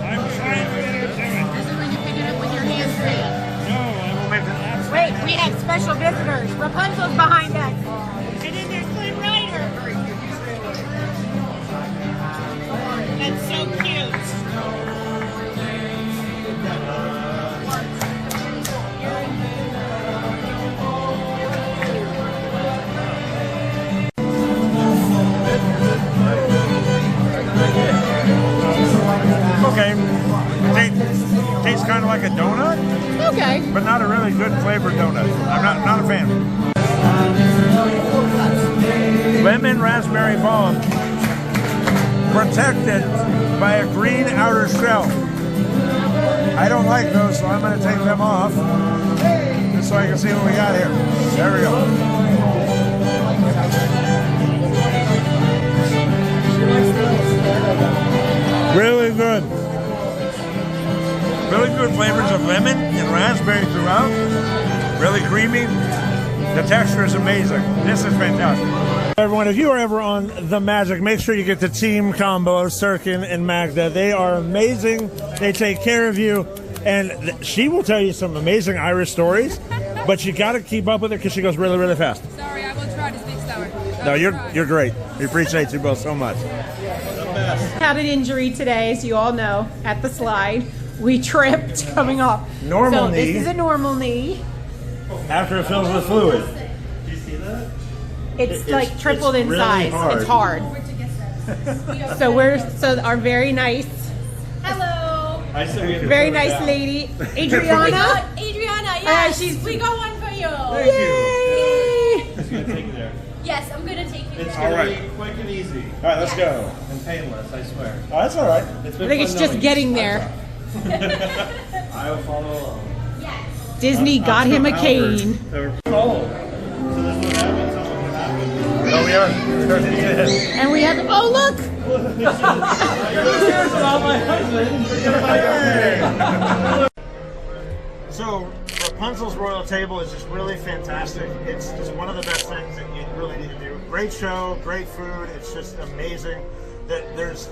I'm trying to get it to it. This is when you pick it up with your hands free. No, I will make an absolute. Wait, we have special visitors. Rapunzel's behind us. And then there's Flynn Rider. That's so cute. Okay. Tastes kind of like a donut. Okay. But not a really good flavored donut. I'm not a fan. Lemon raspberry bomb, protected by a green outer shell. I don't like those, so I'm going to take them off, just so I can see what we got here. There we go. Really good. Really good flavors of lemon and raspberry throughout. Really creamy. The texture is amazing. This is fantastic. Everyone, if you are ever on The Magic, make sure you get the team combo, Sirkin and Magda. They are amazing. They take care of you. And she will tell you some amazing Irish stories, but you got to keep up with her because she goes really, really fast. Sorry, I will try to speak slower. No, you're great. We appreciate you both so much. Had an injury today, as you all know, at the slide. We tripped coming off. Normal knee. This is a normal kney. After it fills with fluid. Do you see that? It's like tripled in really size. hard. It's hard. So our very nice, Hello. very nice lady, Adriana. Adriana, yes. We got one for you. Yay! It's gonna take you there. Yes, I'm gonna take you It's there. gonna be quick and easy All right, let's go. and painless. I swear. Oh, that's all right. It's I been think fun it's just knowing getting you. there. I will follow along. Yes. Disney got him a cane. They're cold. So this is what happens. Something can happen. Oh, we are. And we have, oh look! About my husband. So, Rapunzel's Royal Table is just really fantastic. It's just one of the best things that you really need to do. Great show, great food. It's just amazing that there's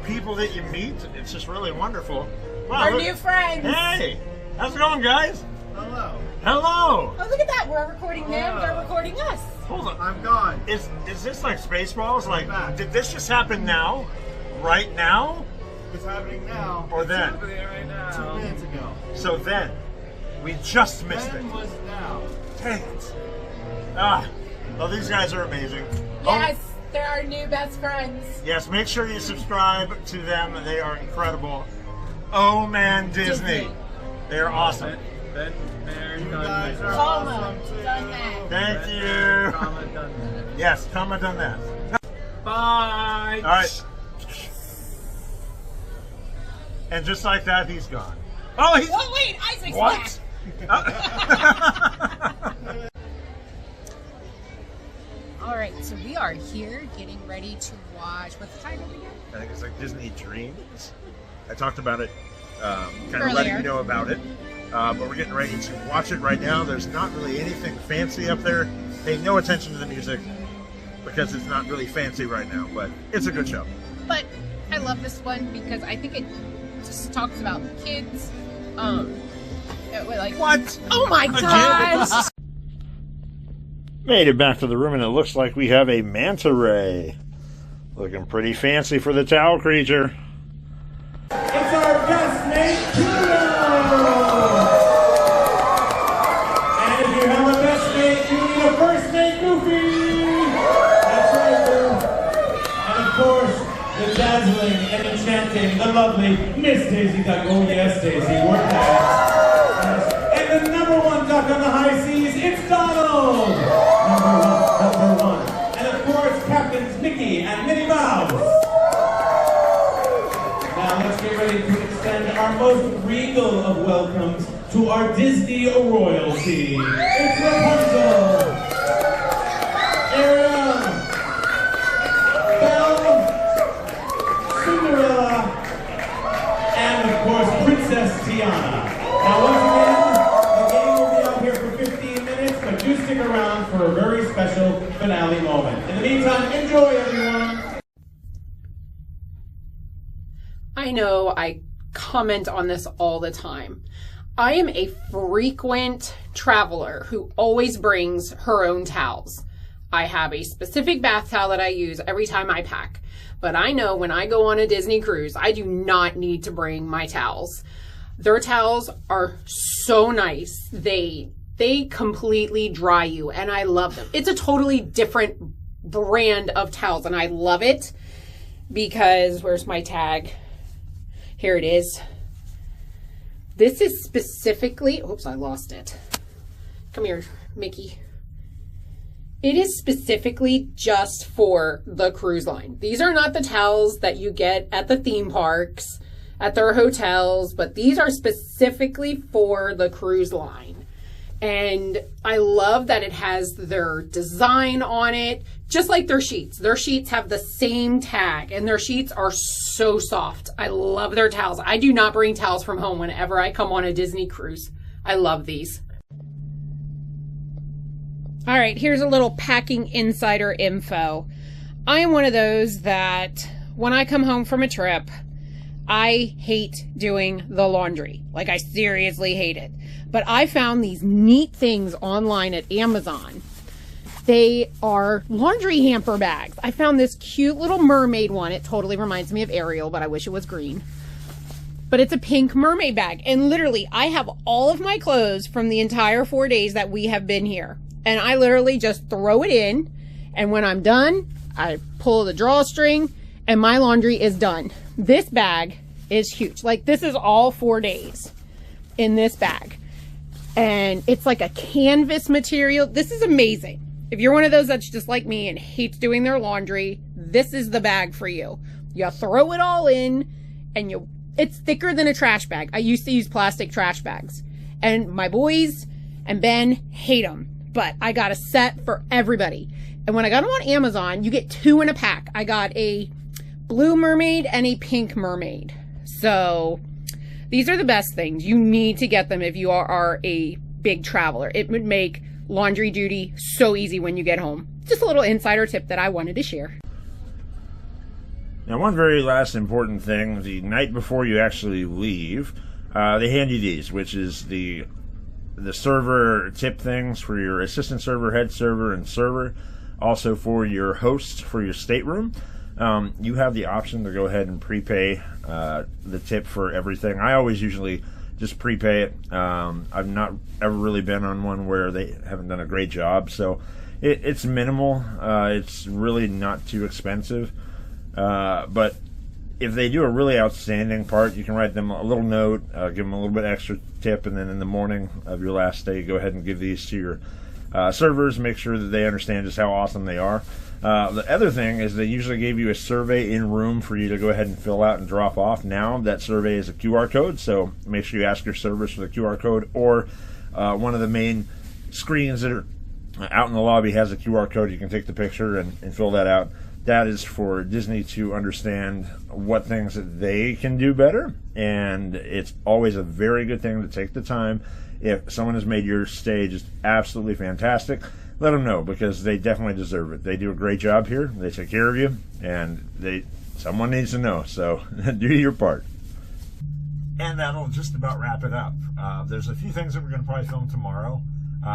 people that you meet. It's just really wonderful. Wow, Our look- new friends. Hey, how's it going, guys? Hello. Hello. Oh, look at that. We're recording them. They're recording us. Hold on. I'm gone. Is this like Spaceballs? Like, back. did this just happen now? Right now? It's happening now. Or It's then? happening right now. 2 minutes ago. So then, we just missed it. When was now? Dang it. Ah, well, these guys are amazing. Yes, they're our new best friends. Yes, make sure you subscribe to them. They are incredible. Oh man, Disney. They are awesome. Ben, Mary, You done guys this. are Alma, done that. Thank you. Comma, done that. Yes, Tama done that. Bye. All right. And just like that, he's gone. Oh, he's... Oh, wait, Isaac's What? All right, so we are here getting ready to watch. What's the title again? I think it's like Disney Dreams. I talked about it, kind of Earlier. letting you know about it. But we're getting ready to watch it right now. There's not really anything fancy up there. Pay no attention to the music because it's not really fancy right now, but it's a good show. But I love this one because I think it just talks about kids. Like What? Oh my Again? gosh! Made it back to the room, and it looks like we have a manta ray. Looking pretty fancy for the towel creature. It's our best mate, Kudo! And if you have a best mate, you need a first mate, Goofy! That's right, Boo. And of course, the dazzling and enchanting, the lovely Miss Daisy Duck. Oh yes, Daisy, we're back. And the number one duck on the high seas, it's Donald! Number one. And of course, Captains Mickey and Minnie Mouse. Now let's get ready to extend our most regal of welcomes to our Disney royalty. It's Rapunzel, Ariel, Belle, Cinderella, and of course Princess Tiana. Now once again, the game will be out here for 15 minutes, but do stick around for a very special finale moment. In the meantime, enjoy everyone. I know I comment on this all the time. I am a frequent traveler who always brings her own towels. I have a specific bath towel that I use every time I pack. But I know when I go on a Disney cruise, I do not need to bring my towels. Their towels are so nice. They completely dry you, and I love them. It's a totally different brand of towels, and I love it because, where's my tag? Here it is. This is specifically, oops, I lost it. Come here, Mickey. It is specifically just for the cruise line. These are not the towels that you get at the theme parks, at their hotels, but these are specifically for the cruise line. And I love that it has their design on it, just like their sheets. Their sheets have the same tag, and their sheets are so soft. I love their towels. I do not bring towels from home whenever I come on a Disney cruise. I love these. All right, here's a little packing insider info. I am one of those that when I come home from a trip, I hate doing the laundry. Like, I seriously hate it. But I found these neat things online at Amazon. They are laundry hamper bags. I found this cute little mermaid one. It totally reminds me of Ariel, but I wish it was green. But it's a pink mermaid bag. And literally, I have all of my clothes from the entire 4 days that we have been here. And I literally just throw it in. And when I'm done, I pull the drawstring and my laundry is done. This bag is huge. Like, this is all 4 days in this bag. And it's like a canvas material. This is amazing. If you're one of those that's just like me and hates doing their laundry, this is the bag for you. You throw it all in, and it's thicker than a trash bag. I used to use plastic trash bags, and my boys and Ben hate them, but I got a set for everybody. And when I got them on Amazon, you get 2 in a pack. I got a blue mermaid and a pink mermaid. So these are the best things. You need to get them if you are a big traveler. It would make laundry duty so easy when you get home. Just a little insider tip that I wanted to share. Now, one very last important thing, the night before you actually leave, they hand you these, which is the server tip things for your assistant server, head server, and server. Also for your host, for your stateroom. You have the option to go ahead and prepay the tip for everything. I always usually just prepay it. I've not ever really been on one where they haven't done a great job, so it's minimal. It's really not too expensive, but if they do a really outstanding part, you can write them a little note, give them a little bit extra tip, and then in the morning of your last day, go ahead and give these to your servers. Make sure that they understand just how awesome they are. The other thing is they usually gave you a survey in room for you to go ahead and fill out and drop off. Now that survey is a QR code, so make sure you ask your servers for the QR code, or one of the main screens that are out in the lobby has a QR code. You can take the picture and fill that out. That is for Disney to understand what things that they can do better, and it's always a very good thing to take the time. If someone has made your stay just absolutely fantastic, let them know, because they definitely deserve it. They do a great job here. They take care of you, and someone needs to know, so do your part. And that'll just about wrap it up. There's a few things that we're going to probably film tomorrow.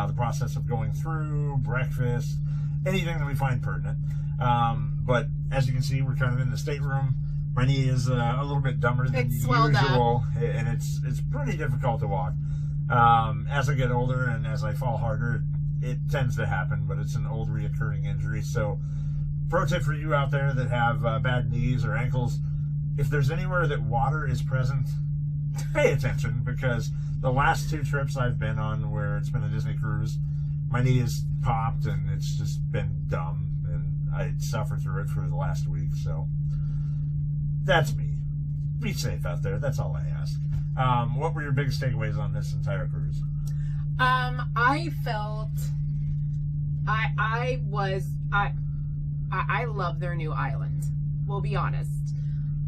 the process of going through, breakfast, anything that we find pertinent. But as you can see, we're kind of in the stateroom. My knee is a little bit dumber than usual, and it's pretty difficult to walk. As I get older and as I fall harder, it tends to happen, but it's an old reoccurring injury. So pro tip for you out there that have bad knees or ankles, if there's anywhere that water is present, pay attention, because the last 2 trips I've been on where it's been a Disney cruise, my knee has popped and it's just been dumb, and I suffered through it for the last week. So that's me. Be safe out there. That's all I ask. What were your biggest takeaways on this entire cruise? I felt I love their new island. We'll be honest.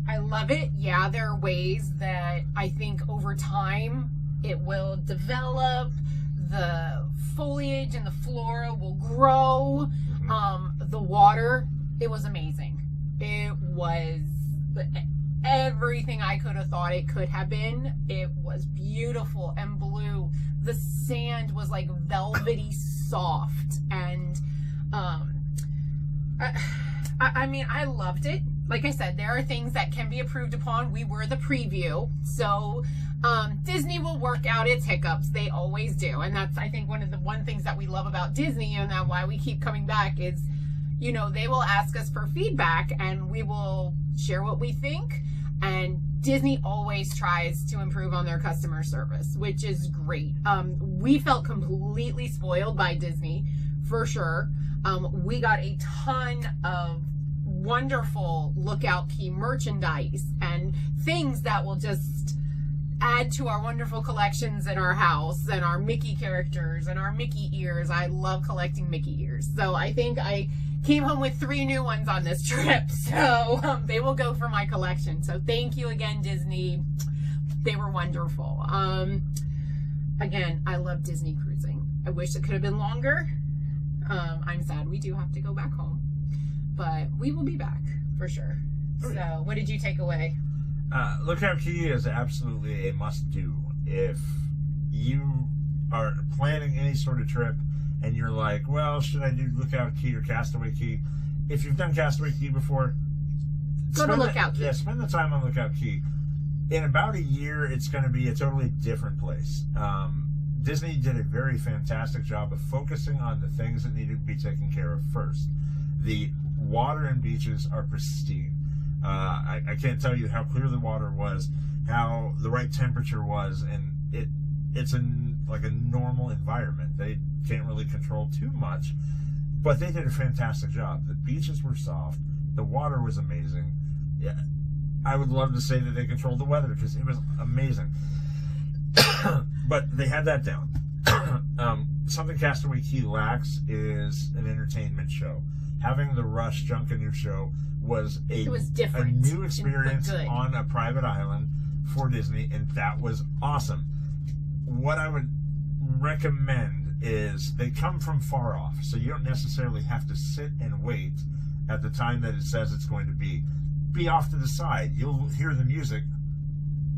I love it. Yeah, there are ways that I think over time it will develop. The foliage and the flora will grow. The water, it was amazing. It was everything I could have thought it could have been. It was beautiful and blue. The sand was like velvety soft, and I mean, I loved it. Like I said, there are things that can be improved upon. We were the preview, so Disney will work out its hiccups. They always do, and that's, I think, one of the things that we love about Disney, and that why we keep coming back is, you know, they will ask us for feedback and we will share what we think, and Disney always tries to improve on their customer service, which is great. We felt completely spoiled by Disney, for sure. We got a ton of wonderful Lookout Cay merchandise and things that will just add to our wonderful collections in our house, and our Mickey characters and our Mickey ears. I love collecting Mickey ears. So I think I came home with 3 new ones on this trip. So they will go for my collection. So thank you again, Disney. They were wonderful. Again, I love Disney cruising. I wish it could have been longer. I'm sad we do have to go back home, but we will be back for sure. So what did you take away? Lookout Cay is absolutely a must-do. If you are planning any sort of trip and you're like, well, should I do Lookout Cay or Castaway Cay? If you've done Castaway Cay before, go to Lookout Cay. Yeah, spend the time on Lookout Cay. In about a year, it's going to be a totally different place. Disney did a very fantastic job of focusing on the things that needed to be taken care of first. The water and beaches are pristine. I can't tell you how clear the water was, how the right temperature was, and it's like a normal environment. They can't really control too much, but they did a fantastic job. The beaches were soft. The water was amazing. Yeah, I would love to say that they controlled the weather because it was amazing. But they had that down. Something Castaway Cay lacks is an entertainment show. Having the Rush Junkanoo show was a new experience on a private island for Disney, and that was awesome. What I would recommend is they come from far off, so you don't necessarily have to sit and wait at the time that it says it's going to be. Be off to the side. You'll hear the music,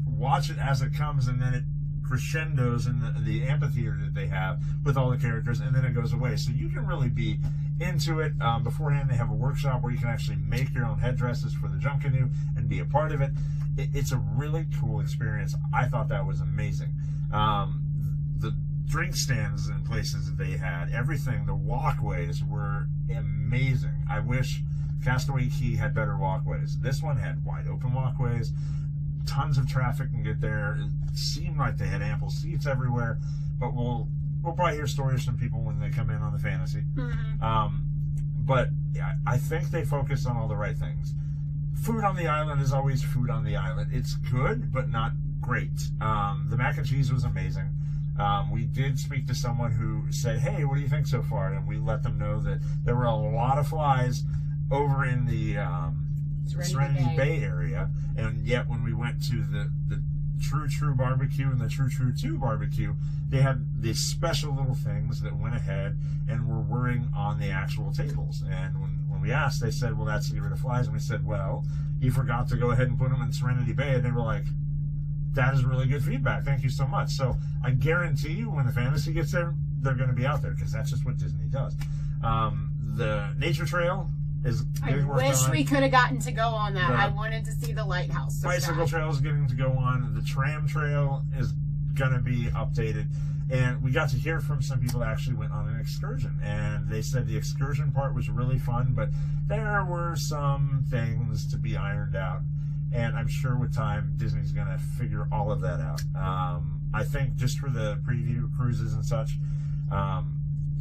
watch it as it comes, and then it crescendos in the amphitheater that they have with all the characters, and then it goes away. So you can really be into it. Beforehand, they have a workshop where you can actually make your own headdresses for the Junkanoo and be a part of it. It's a really cool experience. I thought that was amazing. The drink stands and places that they had, everything, the walkways were amazing. I wish Castaway Cay had better walkways. This one had wide open walkways. Tons of traffic can get there. It seemed like they had ample seats everywhere, but we'll probably hear stories from people when they come in on the Fantasy. But yeah, I think they focus on all the right things. Food on the island is always food on the island. It's good, but not great. The mac and cheese was amazing. We did speak to someone who said, hey, what do you think so far? And we let them know that there were a lot of flies over in the Serenity Bay area, and yet when we went to the True barbecue and the True 2 barbecue, they had these special little things that went ahead and were whirring on the actual tables. And when we asked, they said, well, that's to get rid of flies. And we said, well, you forgot to go ahead and put them in Serenity Bay. And they were like, that is really good feedback. Thank you so much. So I guarantee you when the Fantasy gets there, they're going to be out there because that's just what Disney does. The nature trail is getting worked on. I wish we could have gotten to go on that. I wanted to see the lighthouse. So bicycle trail is getting to go on. The tram trail is going to be updated. And we got to hear from some people that actually went on an excursion. And they said the excursion part was really fun, but there were some things to be ironed out. And I'm sure with time, Disney's going to figure all of that out. I think just for the preview cruises and such,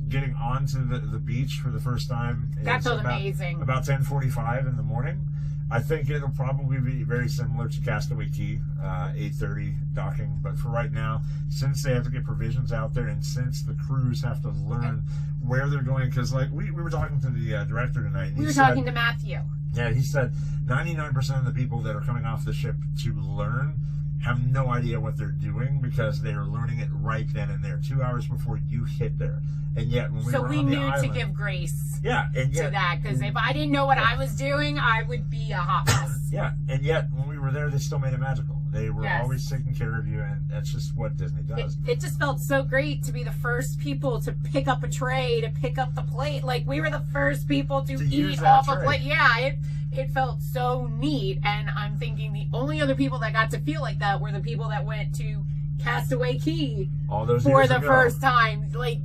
getting onto the beach for the first time that felt amazing. About 10:45 in the morning. I think it'll probably be very similar to Castaway Cay, 8:30 docking. But for right now, since they have to get provisions out there, and since the crews have to learn where they're going, because like we were talking to the director tonight. We were talking to Matthew. Yeah, he said 99% of the people that are coming off the ship to learn have no idea what they're doing because they are learning it right then and there, 2 hours before you hit there. And yet, when we were on the island, to give grace. Yeah, and yet, to that, because if I didn't know what I was doing, I would be a hot mess. Yeah, and yet when we were there, they still made it magical. They were always taking care of you, and that's just what Disney does. It just felt so great to be the first people to pick up a tray, to pick up the plate. Like, we were the first people to eat off a plate. Yeah, it felt so neat, and I'm thinking the only other people that got to feel like that were the people that went to Castaway Cay all those for years the ago. First time, like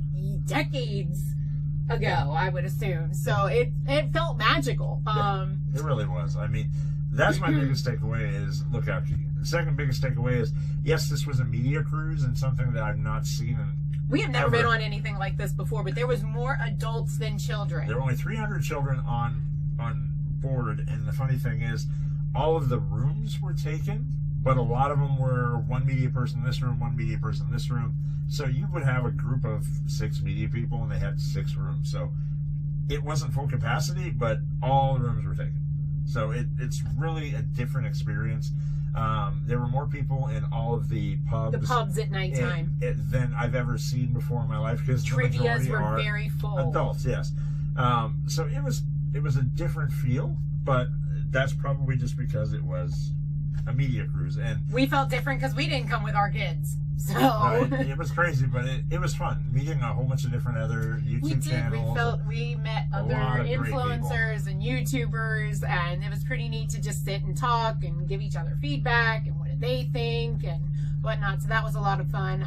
decades ago, I would assume. So it felt magical. It really was. I mean, that's my biggest takeaway is Lookout Cay. The second biggest takeaway is, yes, this was a media cruise and something that I've not seen we have never been on anything like this before, but there was more adults than children. There were only 300 children on board, and the funny thing is, all of the rooms were taken, but a lot of them were one media person in this room, one media person in this room. So you would have a group of 6 media people, and they had 6 rooms. So it wasn't full capacity, but all the rooms were taken. So it's really a different experience. There were more people in all of the pubs. The pubs at nighttime. Than I've ever seen before in my life, because trivias were very full. Adults, yes. So it was a different feel, but that's probably just because it was a media cruise, and we felt different because we didn't come with our kids. So it was crazy, but it was fun meeting a whole bunch of different other YouTube channels. We met other influencers and YouTubers, and it was pretty neat to just sit and talk and give each other feedback and what did they think and whatnot. So that was a lot of fun.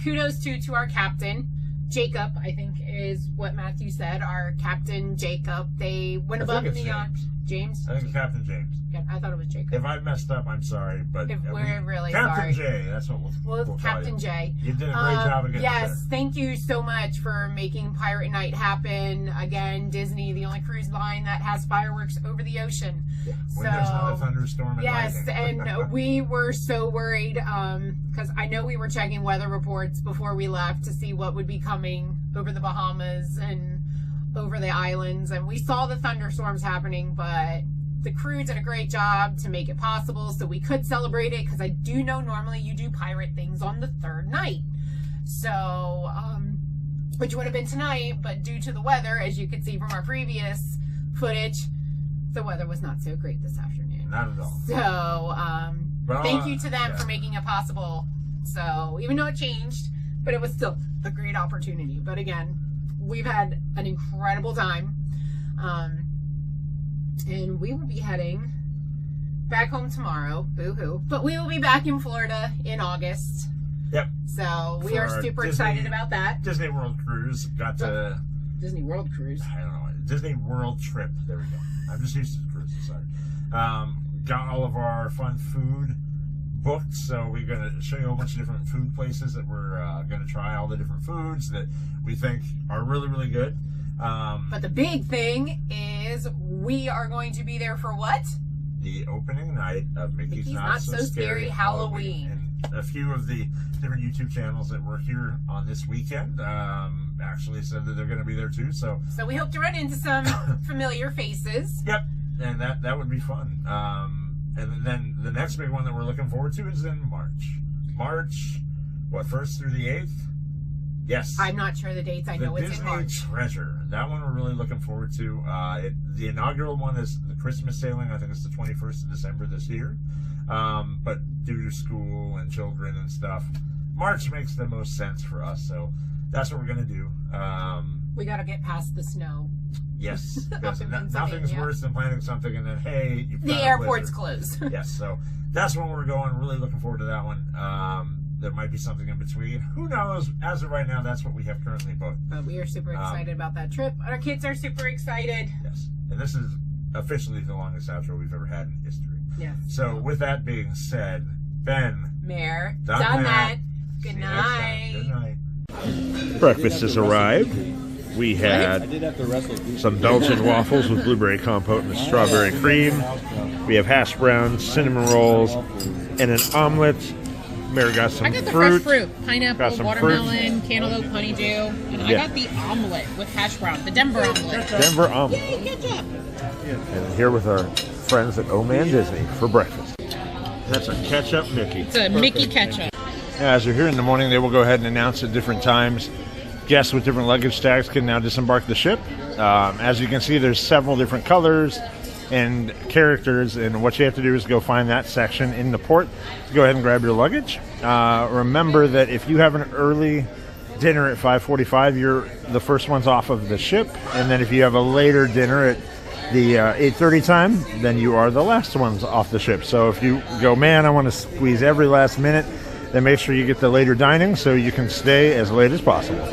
Kudos to our captain. Jacob, I think is what Matthew said. Our captain Jacob. They went above and beyond. James? I think it's Captain James. Yeah, I thought it was Jacob. If I messed up, I'm sorry, but we're really Captain sorry. J, that's what we'll call Captain you. J. You did a great job again. Yes, thank you so much for making Pirate Night happen. Again, Disney, the only cruise line that has fireworks over the ocean. Yeah, when there's not a thunderstorm and yes, lightning. and we were so worried because I know we were checking weather reports before we left to see what would be coming over the Bahamas and over the islands, and we saw the thunderstorms happening, but the crew did a great job to make it possible so we could celebrate it, because I do know normally you do pirate things on the 3rd night. So, which would have been tonight, but due to the weather, as you could see from our previous footage, the weather was not so great this afternoon. Not at all. So, thank you to them for making it possible. So, even though it changed, but it was still a great opportunity. But again, we've had an incredible time. And we will be heading back home tomorrow. Boo-hoo. But we will be back in Florida in August. Yep. So we are super excited about that. Disney World Cruise got to... Disney World Cruise. I don't know. Disney World Trip. There we go. I'm just used to cruises, sorry. Got all of our fun food booked, so we're going to show you a whole bunch of different food places that we're going to try all the different foods that we think are really, really good. But the big thing is we are going to be there for what? The opening night of Mickey's Not So Scary Halloween. And a few of the different YouTube channels that were here on this weekend actually said that they're going to be there too. So we hope to run into some familiar faces. Yep, and that would be fun. And then the next big one that we're looking forward to is in March. March, what, 1st through the 8th? Yes. I'm not sure the dates. I know it's in March. Disney Treasure. That one we're really looking forward to. The inaugural one is the Christmas sailing. I think it's the 21st of December this year. But due to school and children and stuff, March makes the most sense for us. So that's what we're gonna do. We gotta get past the snow. Yes, Up yes. in Nothing's Pennsylvania. worse than planning something and then hey, you've The got a airport's blizzard. closed. Yes, so that's when we're going. Really looking forward to that one. There might be something in between. Who knows? As of right now, that's what we have currently booked. But we are super excited about that trip. Our kids are super excited. Yes, and this is officially the longest outro we've ever had in history. Yes. So with that being said, Ben, Mayor, done done that. that. Good See you next time. night. Good night. Breakfast has arrived. We had some Belgian waffles with blueberry compote and strawberry cream. We have hash browns, cinnamon rolls, and an omelet. Mary got some I got the fruit. fresh fruit. Pineapple, Got some watermelon, cantaloupe, honeydew. And I Yeah. got the omelet with hash brown. The Denver omelet. Denver omelet. Yay, ketchup. And here with our friends at Oh Man Disney for breakfast. That's a ketchup Mickey. It's a Mickey ketchup. As you're here in the morning, they will go ahead and announce at different times. Guests with different luggage tags can now disembark the ship. As you can see, there's several different colors and characters, and what you have to do is go find that section in the port. Go ahead and grab your luggage. Remember that if you have an early dinner at 5:45, you're the first ones off of the ship, and then if you have a later dinner at the 8:30 time, then you are the last ones off the ship. So if you go, man, I want to squeeze every last minute, then make sure you get the later dining so you can stay as late as possible.